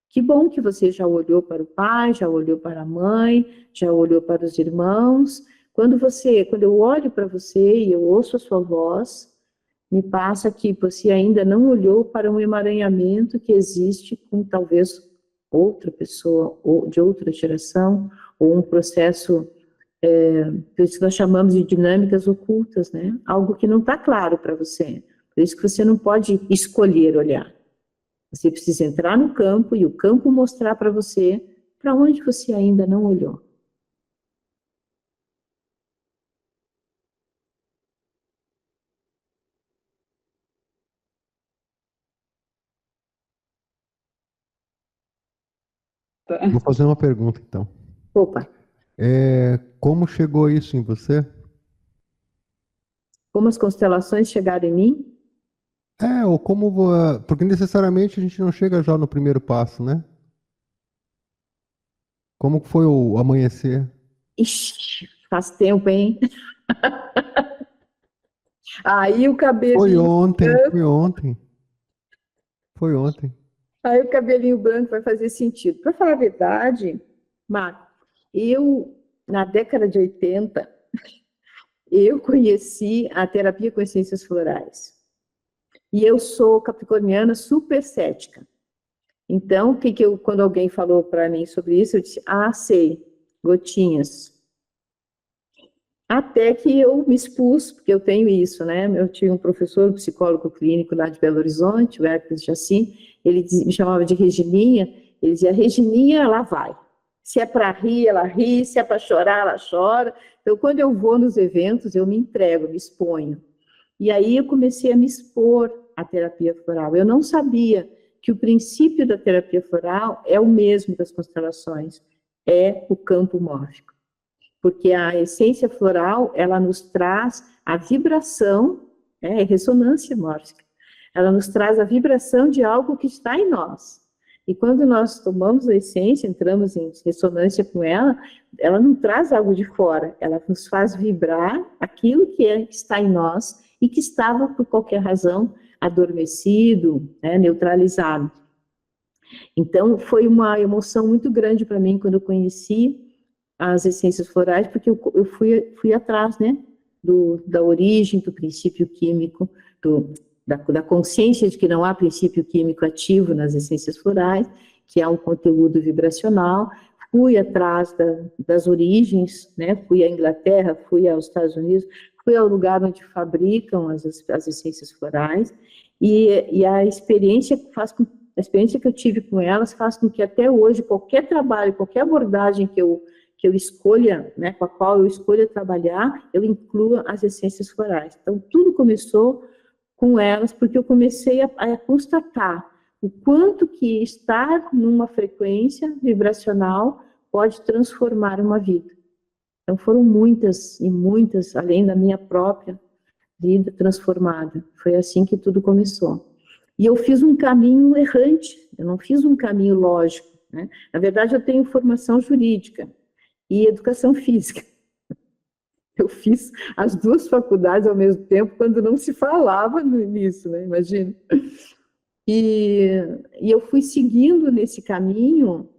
Que bom que você já olhou para o pai, já olhou para a mãe, já olhou para os irmãos. Quando eu olho para você e eu ouço a sua voz, me passa que você ainda não olhou para um emaranhamento que existe com talvez outra pessoa ou de outra geração, ou um processo que nós chamamos de dinâmicas ocultas, né? Algo que não está claro para você. Por isso que você não pode escolher olhar. Você precisa entrar no campo e o campo mostrar para você para onde você ainda não olhou. Vou fazer uma pergunta, então. Opa, Como chegou isso em você? como as constelações chegaram em mim? Ou como... Porque necessariamente a gente não chega já no primeiro passo, né? Como foi o amanhecer? Ixi, faz tempo, hein? Aí o Foi cabelinho ontem, branco, foi ontem, foi ontem. aí o cabelinho branco vai fazer sentido. Para falar a verdade, Marco, eu, na década de 80, eu conheci a terapia com essências florais. E eu sou capricorniana super cética. Então, quando alguém falou para mim sobre isso, eu disse: ah, sei, gotinhas. Até que eu me expus, porque eu tenho isso, né? Eu tinha um professor, um psicólogo clínico lá de Belo Horizonte, o Hércules Jacim, me chamava de Regininha, ele dizia: Regininha, ela vai. Se é para rir, ela ri, se é para chorar, ela chora. Então, quando eu vou nos eventos, eu me entrego, me exponho. E aí eu comecei a me expor à terapia floral. Eu não sabia que o princípio da terapia floral é o mesmo das constelações, é o campo mórfico. Porque a essência floral, ela nos traz a vibração, ressonância mórfica. Ela nos traz a vibração de algo que está em nós. E quando nós tomamos a essência, entramos em ressonância com ela não traz algo de fora, ela nos faz vibrar aquilo que está em nós e que estava, por qualquer razão, adormecido, neutralizado. Então, foi uma emoção muito grande para mim quando eu conheci as essências florais, porque eu fui atrás, né, da origem, do princípio químico, da consciência de que não há princípio químico ativo nas essências florais, que há um conteúdo vibracional. Fui atrás das origens, né, fui à Inglaterra, fui aos Estados Unidos, fui ao lugar onde fabricam as essências florais, e a experiência que eu tive com elas faz com que até hoje, qualquer trabalho, qualquer abordagem que eu escolha, né, com a qual eu escolha trabalhar, eu inclua as essências florais. Então, tudo começou com elas, porque eu comecei a constatar o quanto que estar numa frequência vibracional pode transformar uma vida. Então, foram muitas e muitas, além da minha própria vida transformada. Foi assim que tudo começou. E eu fiz um caminho errante, eu não fiz um caminho lógico, né? Na verdade, eu tenho formação jurídica e educação física. Eu fiz as duas faculdades ao mesmo tempo, quando não se falava nisso, né? Imagina. E eu fui seguindo nesse caminho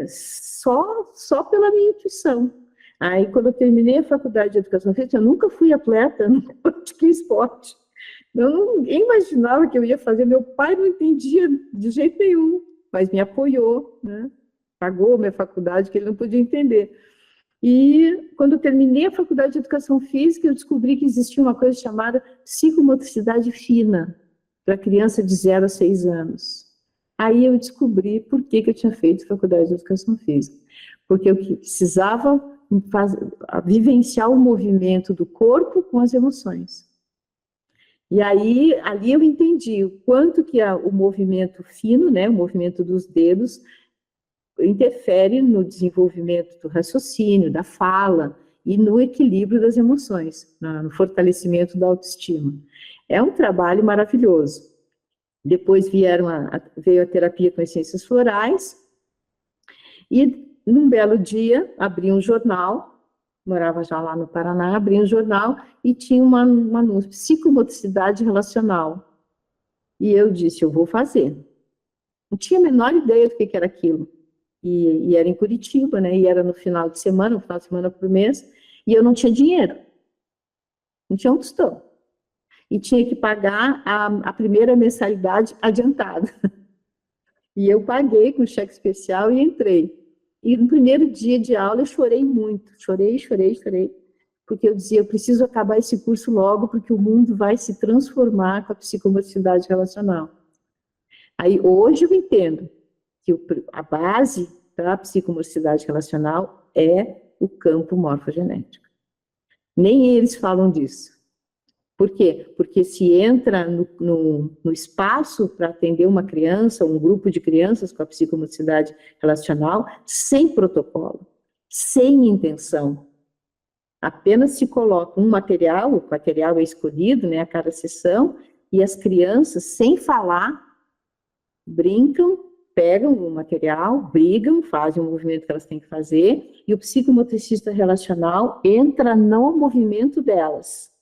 só pela minha intuição. Aí, quando eu terminei a faculdade de educação física, eu nunca fui atleta, nunca pratiquei esporte. Ninguém imaginava que eu ia fazer. Meu pai não entendia de jeito nenhum, mas me apoiou, né? Pagou minha faculdade, que ele não podia entender. E quando eu terminei a faculdade de Educação Física, eu descobri que existia uma coisa chamada psicomotricidade fina, para criança de 0 a 6 anos. Aí eu descobri por que eu tinha feito faculdade de Educação Física. Porque eu precisava vivenciar o movimento do corpo com as emoções. E aí, ali eu entendi o quanto que o movimento fino, né, o movimento dos dedos, interfere no desenvolvimento do raciocínio, da fala e no equilíbrio das emoções, no fortalecimento da autoestima. É um trabalho maravilhoso. Depois veio a terapia com essências florais e, num belo dia, abri um jornal, morava já lá no Paraná, abri um jornal e tinha um anúncio, psicomotricidade relacional. E eu disse, eu vou fazer. Não tinha a menor ideia do que era aquilo. E era em Curitiba, né? E era no final de semana por mês, e eu não tinha dinheiro. Não tinha um tostão. E tinha que pagar a primeira mensalidade adiantada. E eu paguei com cheque especial e entrei. E no primeiro dia de aula eu chorei muito. Chorei. Porque eu dizia, eu preciso acabar esse curso logo, porque o mundo vai se transformar com a psicomotricidade relacional. Aí hoje eu entendo que a base da psicomotricidade relacional é o campo morfogenético. Nem eles falam disso. Por quê? Porque se entra no espaço para atender uma criança, um grupo de crianças com a psicomotricidade relacional, sem protocolo, sem intenção. Apenas se coloca um material, o material é escolhido, né, a cada sessão, e as crianças, sem falar, brincam, pegam o material, brigam, fazem o movimento que elas têm que fazer, e o psicomotricista relacional entra no movimento delas.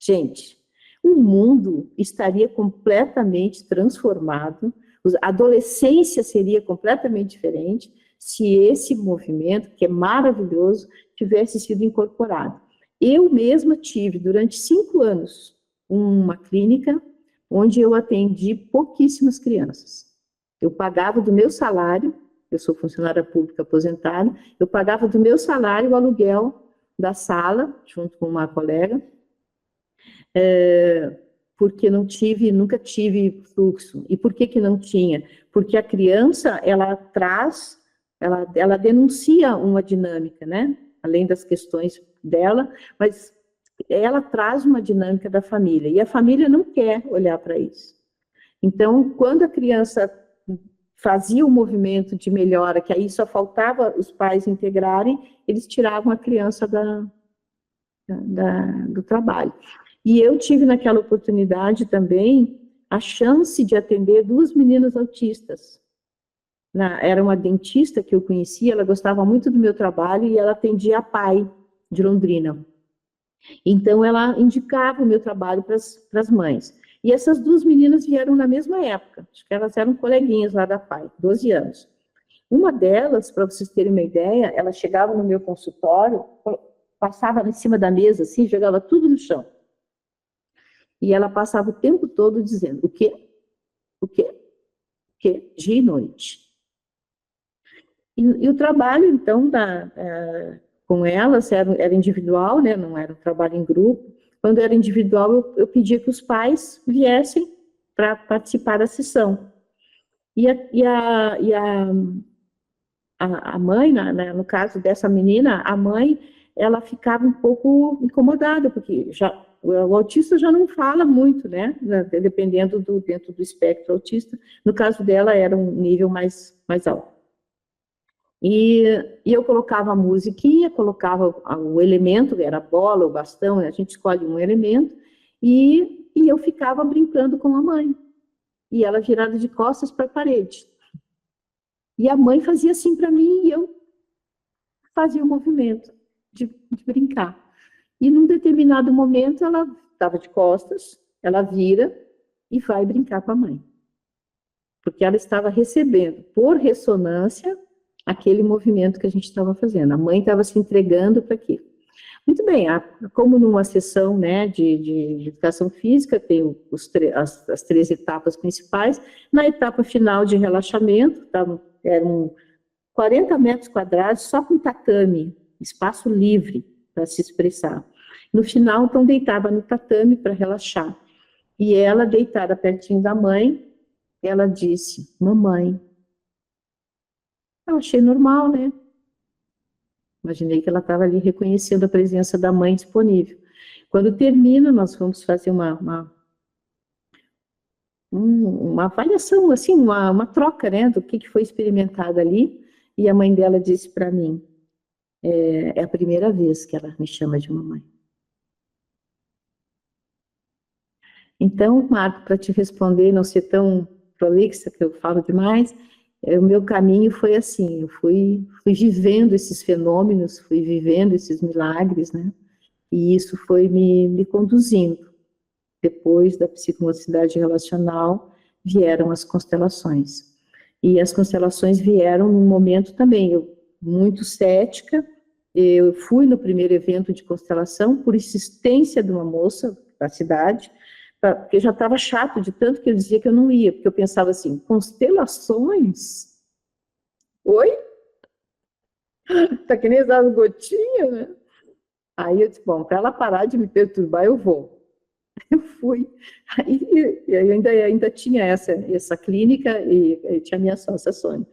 Gente, o mundo estaria completamente transformado, a adolescência seria completamente diferente se esse movimento, que é maravilhoso, tivesse sido incorporado. Eu mesma tive, durante 5 anos, uma clínica onde eu atendi pouquíssimas crianças. Eu pagava do meu salário, eu sou funcionária pública aposentada, eu pagava do meu salário o aluguel da sala, junto com uma colega, porque nunca tive fluxo. E por que não tinha? Porque a criança, ela denuncia uma dinâmica, né? Além das questões dela, mas ela traz uma dinâmica da família, e a família não quer olhar para isso. Então, quando a criança fazia o movimento de melhora, que aí só faltava os pais integrarem, eles tiravam a criança do trabalho. E eu tive naquela oportunidade também a chance de atender 2 meninas autistas. Era uma dentista que eu conhecia, ela gostava muito do meu trabalho e ela atendia a PAI de Londrina. Então, ela indicava o meu trabalho para as mães. E essas 2 meninas vieram na mesma época, acho que elas eram coleguinhas lá da PAI, 12 anos. Uma delas, para vocês terem uma ideia, ela chegava no meu consultório, passava em cima da mesa, assim, jogava tudo no chão. E ela passava o tempo todo dizendo, o quê? O quê? O quê? Dia e noite. E o trabalho, então, com elas era individual, né? Não era um trabalho em grupo. Quando era individual, eu pedia que os pais viessem para participar da sessão. E a mãe, no caso dessa menina, a mãe, ela ficava um pouco incomodada, porque o autista já não fala muito, né? Dependendo dentro do espectro autista. No caso dela, era um nível mais alto. E eu colocava a musiquinha, colocava o elemento, era a bola, o bastão, a gente escolhe um elemento, e eu ficava brincando com a mãe. E ela virada de costas para a parede. E a mãe fazia assim para mim, e eu fazia o movimento de brincar. E num determinado momento, ela estava de costas, ela vira e vai brincar com a mãe. Porque ela estava recebendo, por ressonância, aquele movimento que a gente estava fazendo. A mãe estava se entregando para aquilo. Muito bem, como numa sessão, né, de educação física, tem as 3 etapas principais. Na etapa final de relaxamento, eram 40 metros quadrados só com tatame, espaço livre para se expressar. No final, então, deitava no tatame para relaxar. E ela, deitada pertinho da mãe, ela disse, mamãe. Eu achei normal, né? Imaginei que ela estava ali reconhecendo a presença da mãe disponível. Quando termina, nós vamos fazer uma avaliação, assim, uma troca, né, do que foi experimentado ali, e a mãe dela disse para mim, é a primeira vez que ela me chama de mamãe. Então, Marco, para te responder, não ser tão prolixa, que eu falo demais, o meu caminho foi assim, eu fui vivendo esses fenômenos, fui vivendo esses milagres, né, e isso foi me conduzindo. Depois da psicomotricidade relacional, vieram as constelações. E as constelações vieram num momento também, eu muito cética, eu fui no primeiro evento de constelação por insistência de uma moça da cidade, porque já estava chato de tanto que eu dizia que eu não ia, porque eu pensava assim, constelações? Oi? Tá que nem as gotinhas, né? Aí eu disse, bom, para ela parar de me perturbar, eu vou. Eu fui. Aí, eu ainda tinha essa clínica e tinha minha sócia Sônia.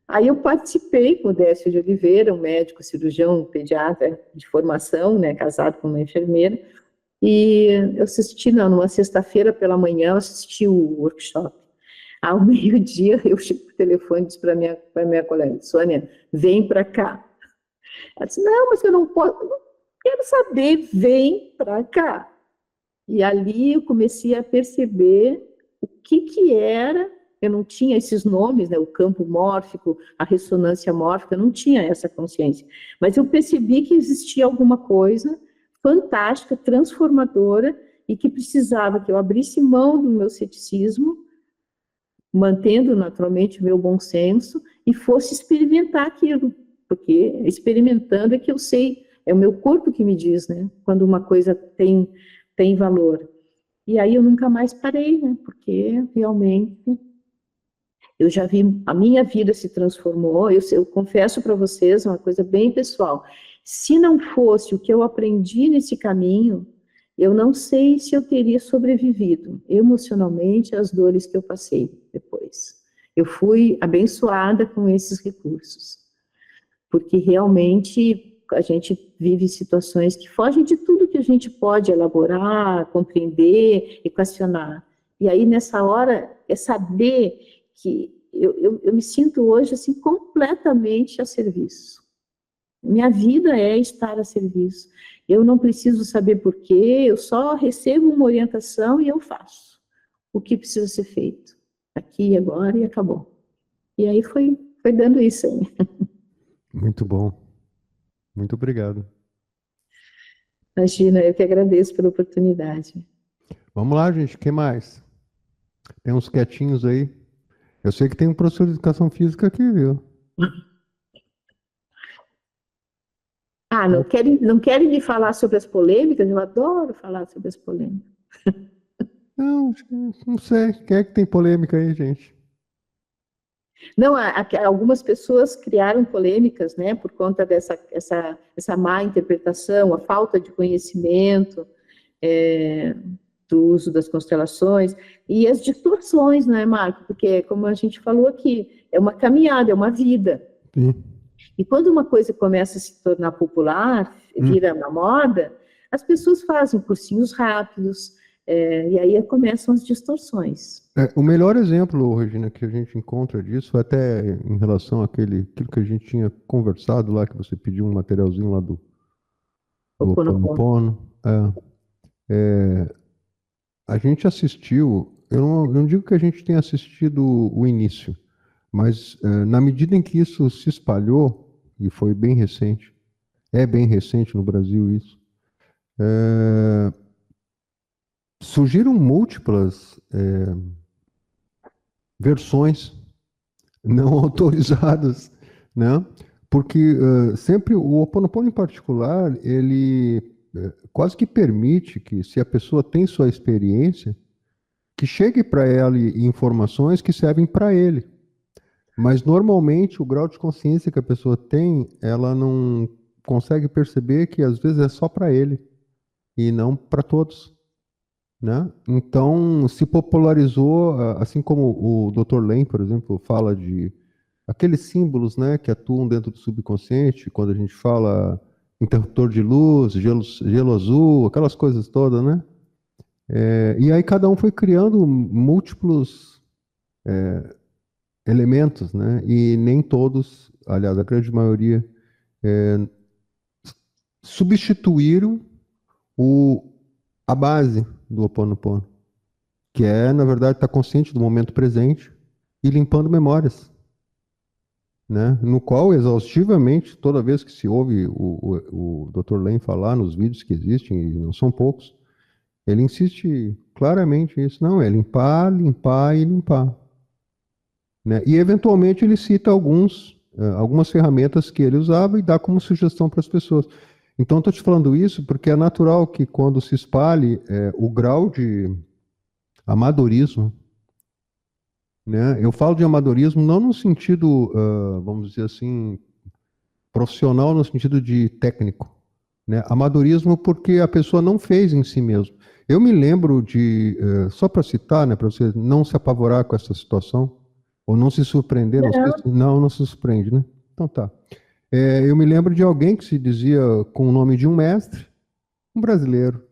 Aí eu participei com o Décio de Oliveira, um médico cirurgião pediatra de formação, né, casado com uma enfermeira, e eu assisti, numa sexta-feira pela manhã, eu assisti o workshop. Ao meio-dia, eu chego por telefone e disse para minha colega, Sônia, vem para cá. Ela disse, não, mas eu não posso, eu não quero saber, vem para cá. E ali eu comecei a perceber o que era, eu não tinha esses nomes, né, o campo mórfico, a ressonância mórfica, eu não tinha essa consciência. Mas eu percebi que existia alguma coisa fantástica, transformadora, e que precisava que eu abrisse mão do meu ceticismo, mantendo naturalmente o meu bom senso, e fosse experimentar aquilo, porque experimentando é que eu sei, é o meu corpo que me diz, né, quando uma coisa tem valor. E aí eu nunca mais parei, né, porque realmente eu já vi, a minha vida se transformou, eu confesso para vocês uma coisa bem pessoal, se não fosse o que eu aprendi nesse caminho, eu não sei se eu teria sobrevivido emocionalmente às dores que eu passei depois. Eu fui abençoada com esses recursos, porque realmente a gente vive situações que fogem de tudo que a gente pode elaborar, compreender, equacionar. E aí, nessa hora, é saber que eu me sinto hoje, assim, completamente a serviço. Minha vida é estar a serviço. Eu não preciso saber por quê, eu só recebo uma orientação e eu faço o que precisa ser feito. Aqui, agora e acabou. E aí foi dando isso aí. Muito bom. Muito obrigado. Imagina, eu que agradeço pela oportunidade. Vamos lá, gente. O que mais? Tem uns quietinhos aí. Eu sei que tem um professor de educação física aqui, viu? Ah, não querem me falar sobre as polêmicas? Eu adoro falar sobre as polêmicas. Não, não sei. Quem é que tem polêmica aí, gente? Não, algumas pessoas criaram polêmicas, né, por conta essa má interpretação, a falta de conhecimento do uso das constelações e as distorções, não é, Marco? Porque, como a gente falou aqui, é uma caminhada, é uma vida. Sim. E quando uma coisa começa a se tornar popular, vira uma moda, as pessoas fazem cursinhos rápidos, e aí começam as distorções. O melhor exemplo, Regina, que a gente encontra disso, até em relação àquilo que a gente tinha conversado lá, que você pediu um materialzinho lá do Ho'oponopono. A gente assistiu, eu não digo que a gente tenha assistido o início, mas na medida em que isso se espalhou, e foi bem recente, é bem recente no Brasil isso, surgiram múltiplas versões não autorizadas, né? Porque sempre o Ho Oponopono em particular, ele quase que permite que, se a pessoa tem sua experiência, que chegue para ela informações que servem para ele. Mas normalmente o grau de consciência que a pessoa tem, ela não consegue perceber que às vezes é só para ele e não para todos, né? Então se popularizou, assim como o Dr. Len, por exemplo, fala de aqueles símbolos, né, que atuam dentro do subconsciente, quando a gente fala interruptor de luz, gelo azul, aquelas coisas todas, né? E aí cada um foi criando múltiplos elementos, né? E nem todos, aliás, a grande maioria, substituíram o, a base do Ho Oponopono, que é, na verdade, estar consciente do momento presente e limpando memórias, né? No qual, exaustivamente, toda vez que se ouve o Dr. Len falar nos vídeos que existem, e não são poucos, ele insiste claramente nisso. Não, é limpar, limpar e limpar, né? E, eventualmente, ele cita algumas ferramentas que ele usava e dá como sugestão para as pessoas. Então, estou te falando isso porque é natural que, quando se espalhe o grau de amadorismo, né? Eu falo de amadorismo não no sentido, vamos dizer assim, profissional, no sentido de técnico, né? Amadorismo porque a pessoa não fez em si mesmo. Eu me lembro de, só para citar, né, para você não se apavorar com essa situação, ou não se surpreender, não, sei se, não se surpreende, né? Então tá. Eu me lembro de alguém que se dizia com o nome de um mestre, um brasileiro.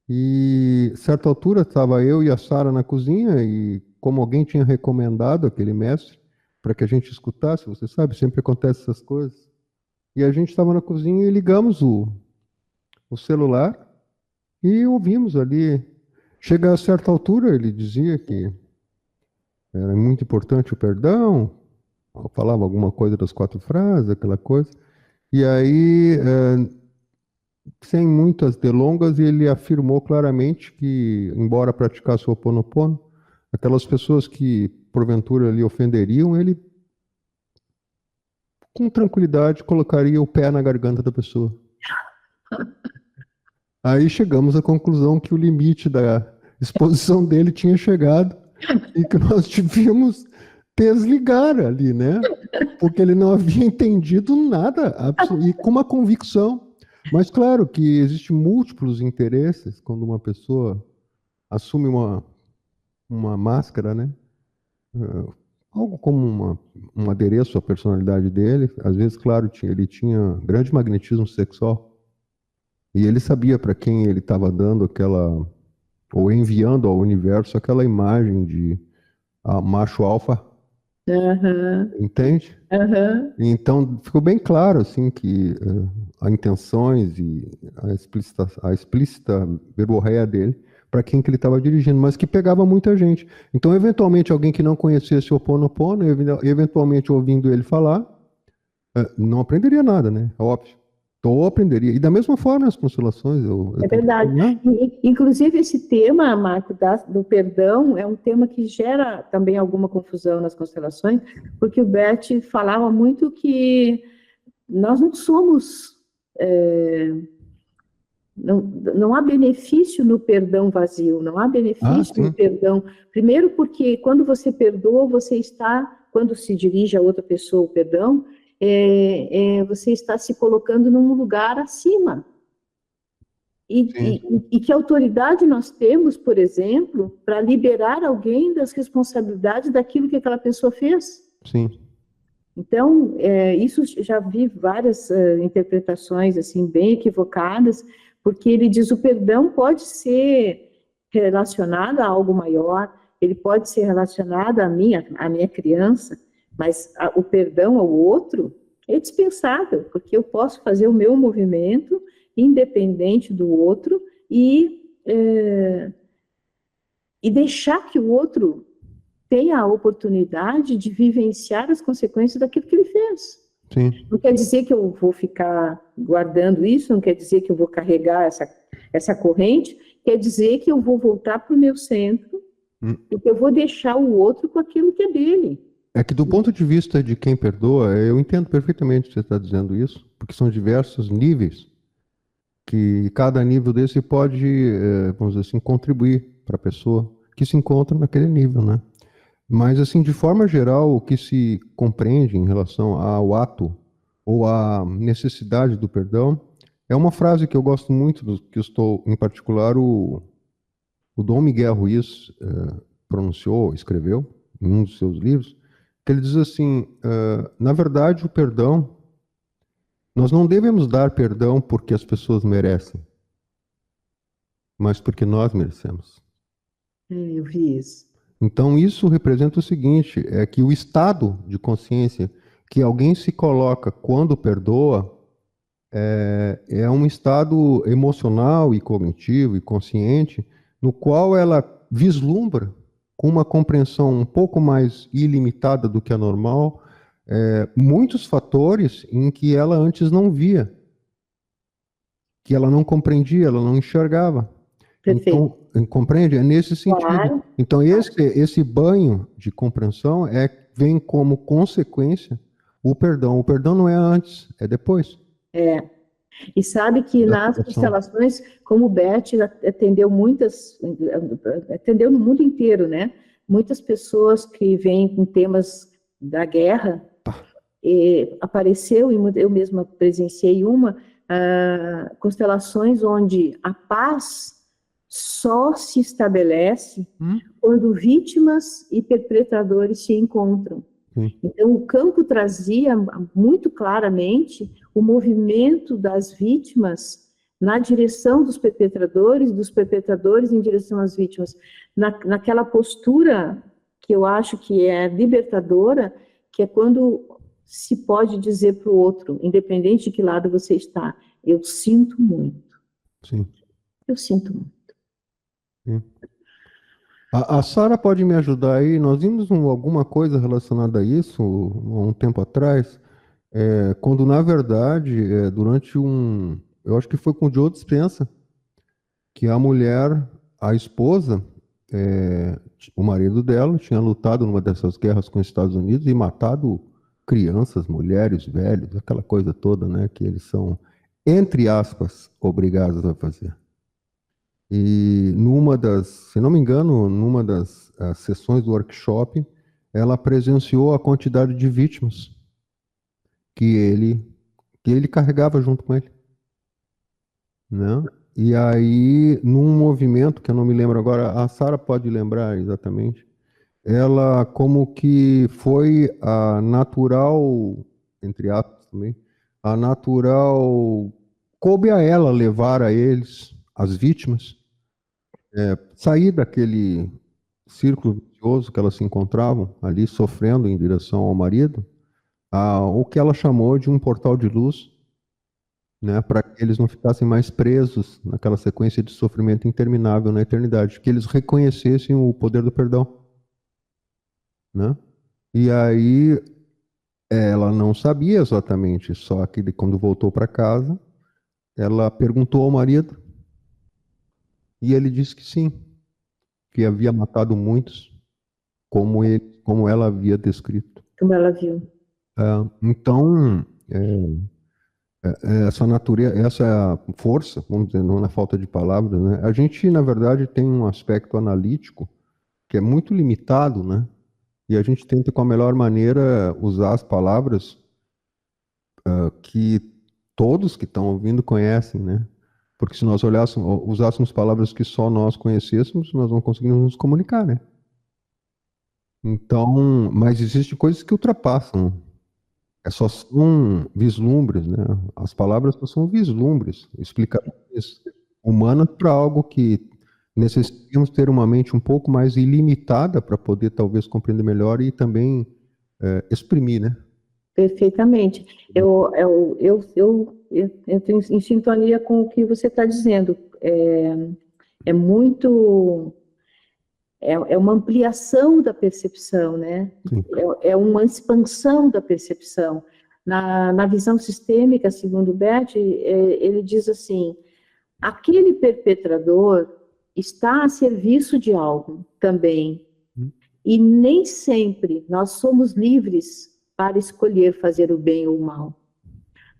E, a certa altura, estava eu e a Sara na cozinha, e como alguém tinha recomendado aquele mestre para que a gente escutasse, você sabe, sempre acontece essas coisas. E a gente estava na cozinha e ligamos o celular e ouvimos ali. Chega a certa altura, ele dizia que era muito importante o perdão, falava alguma coisa das 4 frases, aquela coisa. E aí, sem muitas delongas, ele afirmou claramente que, embora praticasse o Ho Oponopono, aquelas pessoas que porventura lhe ofenderiam, ele com tranquilidade colocaria o pé na garganta da pessoa. Aí chegamos à conclusão que o limite da exposição dele tinha chegado e que nós devíamos desligar ali, né? Porque ele não havia entendido nada, e com uma convicção. Mas claro que existem múltiplos interesses quando uma pessoa assume uma máscara, né? Algo como um adereço à personalidade dele. Às vezes, claro, ele tinha grande magnetismo sexual. E ele sabia para quem ele estava dando aquela, ou enviando ao universo aquela imagem de macho alfa, entende? Então ficou bem claro assim que as intenções e a explícita verborreia dele para quem que ele estava dirigindo, mas que pegava muita gente. Então, eventualmente, alguém que não conhecesse o Ho Oponopono, eventualmente ouvindo ele falar, não aprenderia nada, né? Óbvio. Ou aprenderia. E da mesma forma as constelações. É verdade. Inclusive, esse tema, Marco, do perdão, é um tema que gera também alguma confusão nas constelações, porque o Bert falava muito que nós não somos. Não há benefício no perdão vazio, não há benefício no perdão. Primeiro, porque quando você perdoa, você está, quando se dirige a outra pessoa o perdão, você está se colocando num lugar acima. E que autoridade nós temos, por exemplo, para liberar alguém das responsabilidades daquilo que aquela pessoa fez? Sim. Então, isso já vi várias interpretações assim bem equivocadas, porque ele diz o perdão pode ser relacionado a algo maior, ele pode ser relacionado à minha criança, mas o perdão ao outro é dispensável, porque eu posso fazer o meu movimento independente do outro e deixar que o outro tenha a oportunidade de vivenciar as consequências daquilo que ele fez. Sim. Não quer dizer que eu vou ficar guardando isso, não quer dizer que eu vou carregar essa corrente, quer dizer que eu vou voltar para o meu centro e que eu vou deixar o outro com aquilo que é dele. É que do ponto de vista de quem perdoa, eu entendo perfeitamente que você está dizendo isso, porque são diversos níveis, que cada nível desse pode, vamos dizer assim, contribuir para a pessoa que se encontra naquele nível, né? Mas, assim, de forma geral, o que se compreende em relação ao ato ou a necessidade do perdão. É uma frase que eu gosto muito, que eu estou, em particular, o Dom Miguel Ruiz pronunciou, escreveu em um dos seus livros, que ele diz assim, na verdade, o perdão, nós não devemos dar perdão porque as pessoas merecem, mas porque nós merecemos. Eu vi isso. Então, isso representa o seguinte, é que o estado de consciência que alguém se coloca quando perdoa é um estado emocional e cognitivo e consciente no qual ela vislumbra com uma compreensão um pouco mais ilimitada do que a normal, muitos fatores em que ela antes não via, que ela não compreendia, ela não enxergava. Perfeito. Então, compreende? É nesse sentido. Claro. Então, esse banho de compreensão vem como consequência o perdão. O perdão não é antes, é depois. E sabe que Da nas situação. constelações, como o Bert atendeu atendeu no mundo inteiro, né? Muitas pessoas que vêm com temas da guerra, apareceu, e eu mesma presenciei constelações onde a paz só se estabelece quando vítimas e perpetradores se encontram. Então, o campo trazia muito claramente o movimento das vítimas na direção dos perpetradores em direção às vítimas, naquela postura que eu acho que é libertadora, que é quando se pode dizer para o outro, independente de que lado você está, eu sinto muito. Sim. Eu sinto muito. Sim. A Sara pode me ajudar aí? Nós vimos alguma coisa relacionada a isso há um tempo atrás, quando na verdade, durante eu acho que foi com o Joe Dispenza, que a mulher, a esposa, o marido dela tinha lutado numa dessas guerras com os Estados Unidos e matado crianças, mulheres, velhos, aquela coisa toda, né, que eles são, entre aspas, obrigados a fazer. E se não me engano, numa das sessões do workshop, ela presenciou a quantidade de vítimas que ele carregava junto com ele, né? E aí, num movimento que eu não me lembro agora, a Sara pode lembrar exatamente, ela como que foi a natural, entre aspas também, a natural, coube a ela levar a eles, as vítimas, sair daquele círculo vicioso que elas se encontravam ali, sofrendo em direção ao marido, o que ela chamou de um portal de luz, né, para que eles não ficassem mais presos naquela sequência de sofrimento interminável na eternidade, que eles reconhecessem o poder do perdão, né? E aí ela não sabia exatamente, só que quando voltou para casa, ela perguntou ao marido e ele disse que sim, que havia matado muitos, como ela havia descrito. Como ela viu. Então, essa natureza, essa força, vamos dizer, não na falta de palavras, né? A gente, na verdade, tem um aspecto analítico que é muito limitado, né? E a gente tenta, com a melhor maneira, usar as palavras que todos que estão ouvindo conhecem, né? Porque se nós usássemos palavras que só nós conhecêssemos, nós não conseguimos nos comunicar, né? Então, mas existem coisas que ultrapassam. Só são vislumbres, né? As palavras só são vislumbres, explicações humanas para algo que necessitamos ter uma mente um pouco mais ilimitada para poder talvez compreender melhor e também exprimir, né? Perfeitamente. Eu estou em sintonia com o que você está dizendo. É uma ampliação da percepção, né? É uma expansão da percepção. Na visão sistêmica, segundo Bert, ele diz assim, aquele perpetrador está a serviço de algo também, e nem sempre nós somos livres para escolher fazer o bem ou o mal.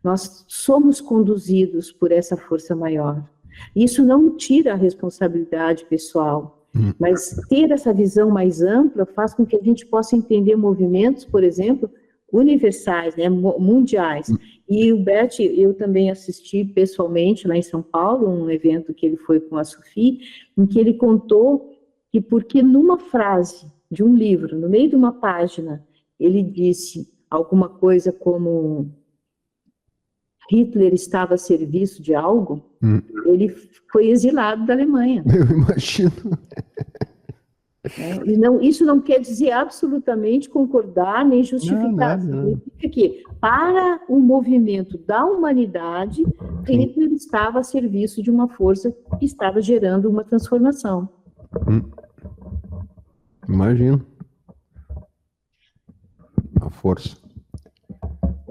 Nós somos conduzidos por essa força maior. Isso não tira a responsabilidade pessoal, mas ter essa visão mais ampla faz com que a gente possa entender movimentos, por exemplo, universais, né, mundiais. E o Bert, eu também assisti pessoalmente lá em São Paulo, um evento que ele foi com a Sophie, em que ele contou que porque numa frase de um livro, no meio de uma página, ele disse alguma coisa como Hitler estava a serviço de algo, ele foi exilado da Alemanha. Eu imagino. E não, isso não quer dizer absolutamente concordar nem justificar. Significa que, para o movimento da humanidade, Hitler estava a serviço de uma força que estava gerando uma transformação. Imagino. A força.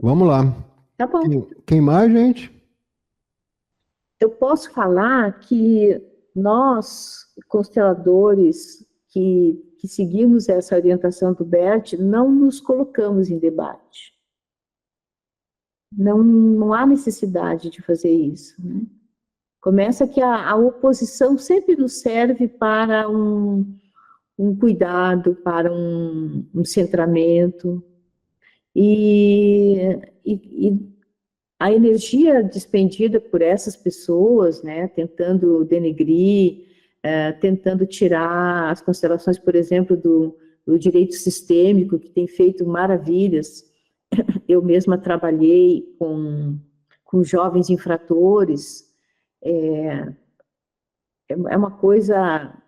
Vamos lá. Tá bom. Quem mais, gente? Eu posso falar que nós, consteladores, que seguimos essa orientação do Bert, não nos colocamos em debate. Não há necessidade de fazer isso, né? Começa que a oposição sempre nos serve para um cuidado, para um centramento, e a energia despendida por essas pessoas, né, tentando denegrir, tentando tirar as constelações, por exemplo, do direito sistêmico, que tem feito maravilhas. Eu mesma trabalhei com jovens infratores, é uma coisa,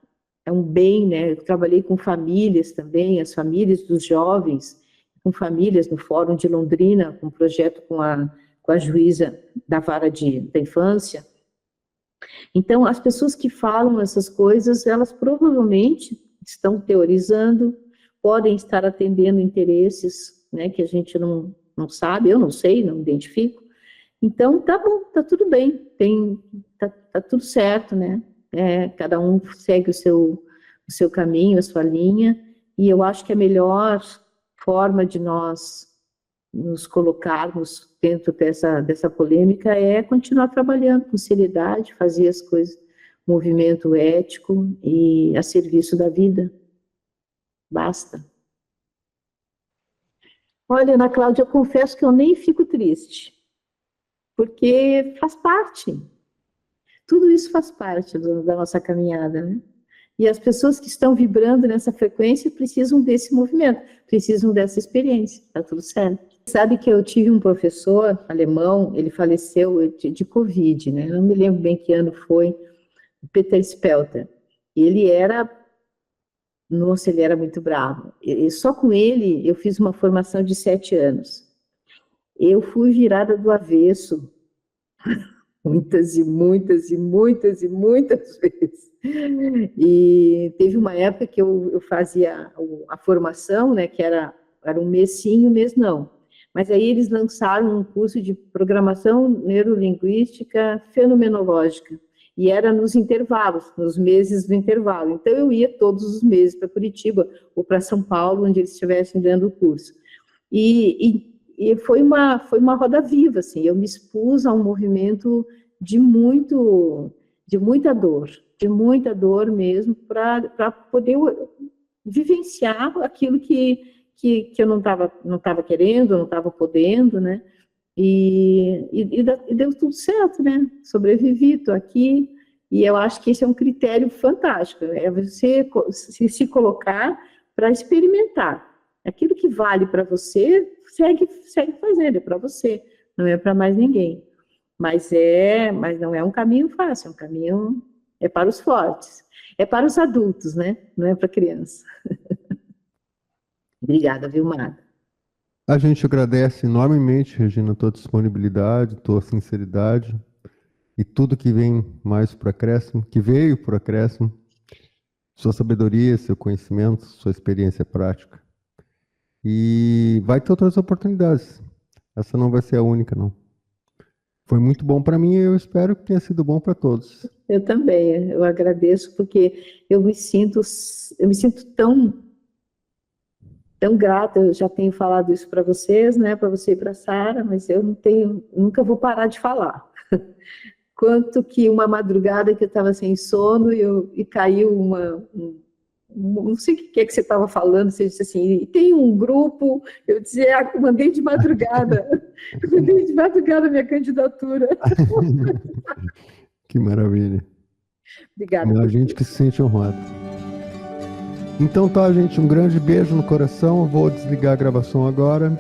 é um bem, né? Eu trabalhei com famílias também, as famílias dos jovens, com famílias no Fórum de Londrina, com um projeto com a juíza da vara da infância. Então, as pessoas que falam essas coisas, elas provavelmente estão teorizando, podem estar atendendo interesses, né, que a gente não sabe, eu não sei, não identifico. Então, tá bom, tá tudo bem, tá tudo certo, né? Cada um segue o seu caminho, a sua linha, e eu acho que a melhor forma de nós nos colocarmos dentro dessa polêmica é continuar trabalhando com seriedade, fazer as coisas, movimento ético e a serviço da vida. Basta. Olha, Ana Cláudia, eu confesso que eu nem fico triste, porque faz parte. Tudo isso faz parte da nossa caminhada, né? E as pessoas que estão vibrando nessa frequência precisam desse movimento, precisam dessa experiência, tá tudo certo. Sabe que eu tive um professor alemão, ele faleceu de Covid, né? Eu não me lembro bem que ano foi, Peter Spelter. Ele era muito bravo. E só com ele eu fiz uma formação de 7 anos. Eu fui virada do avesso, muitas e muitas e muitas e muitas vezes. E teve uma época que eu fazia a formação, né, que era um mês sim e um mês não. Mas aí eles lançaram um curso de programação neurolinguística fenomenológica, e era nos intervalos, nos meses do intervalo. Então eu ia todos os meses para Curitiba ou para São Paulo, onde eles estivessem dando o curso. E foi uma roda viva, assim, eu me expus a um movimento de muita dor mesmo, para poder vivenciar aquilo que eu não estava querendo, não estava podendo, né? E deu tudo certo, né? Sobrevivi, estou aqui, e eu acho que esse é um critério fantástico, é você se colocar para experimentar. Aquilo que vale para você, segue fazendo, é para você, não é para mais ninguém. Mas não é um caminho fácil, é um caminho, é para os fortes, é para os adultos, né? Não é para criança. Obrigada, Vilmar. A gente agradece enormemente, Regina, a tua disponibilidade, tua sinceridade e tudo que vem mais por acréscimo, que veio por acréscimo, sua sabedoria, seu conhecimento, sua experiência prática. E vai ter outras oportunidades. Essa não vai ser a única, não. Foi muito bom para mim e eu espero que tenha sido bom para todos. Eu também, eu agradeço porque eu me sinto tão grata. Eu já tenho falado isso para vocês, né, para você e para a Sara, mas eu nunca vou parar de falar. Quanto que uma madrugada que eu estava sem sono e caiu não sei o que é que você estava falando, você disse assim, e tem um grupo, eu disse, eu mandei de madrugada, eu mandei de madrugada a minha candidatura. Que maravilha. Obrigada A por gente que se sente honrado. Então tá, gente, um grande beijo no coração. Eu vou desligar a gravação agora.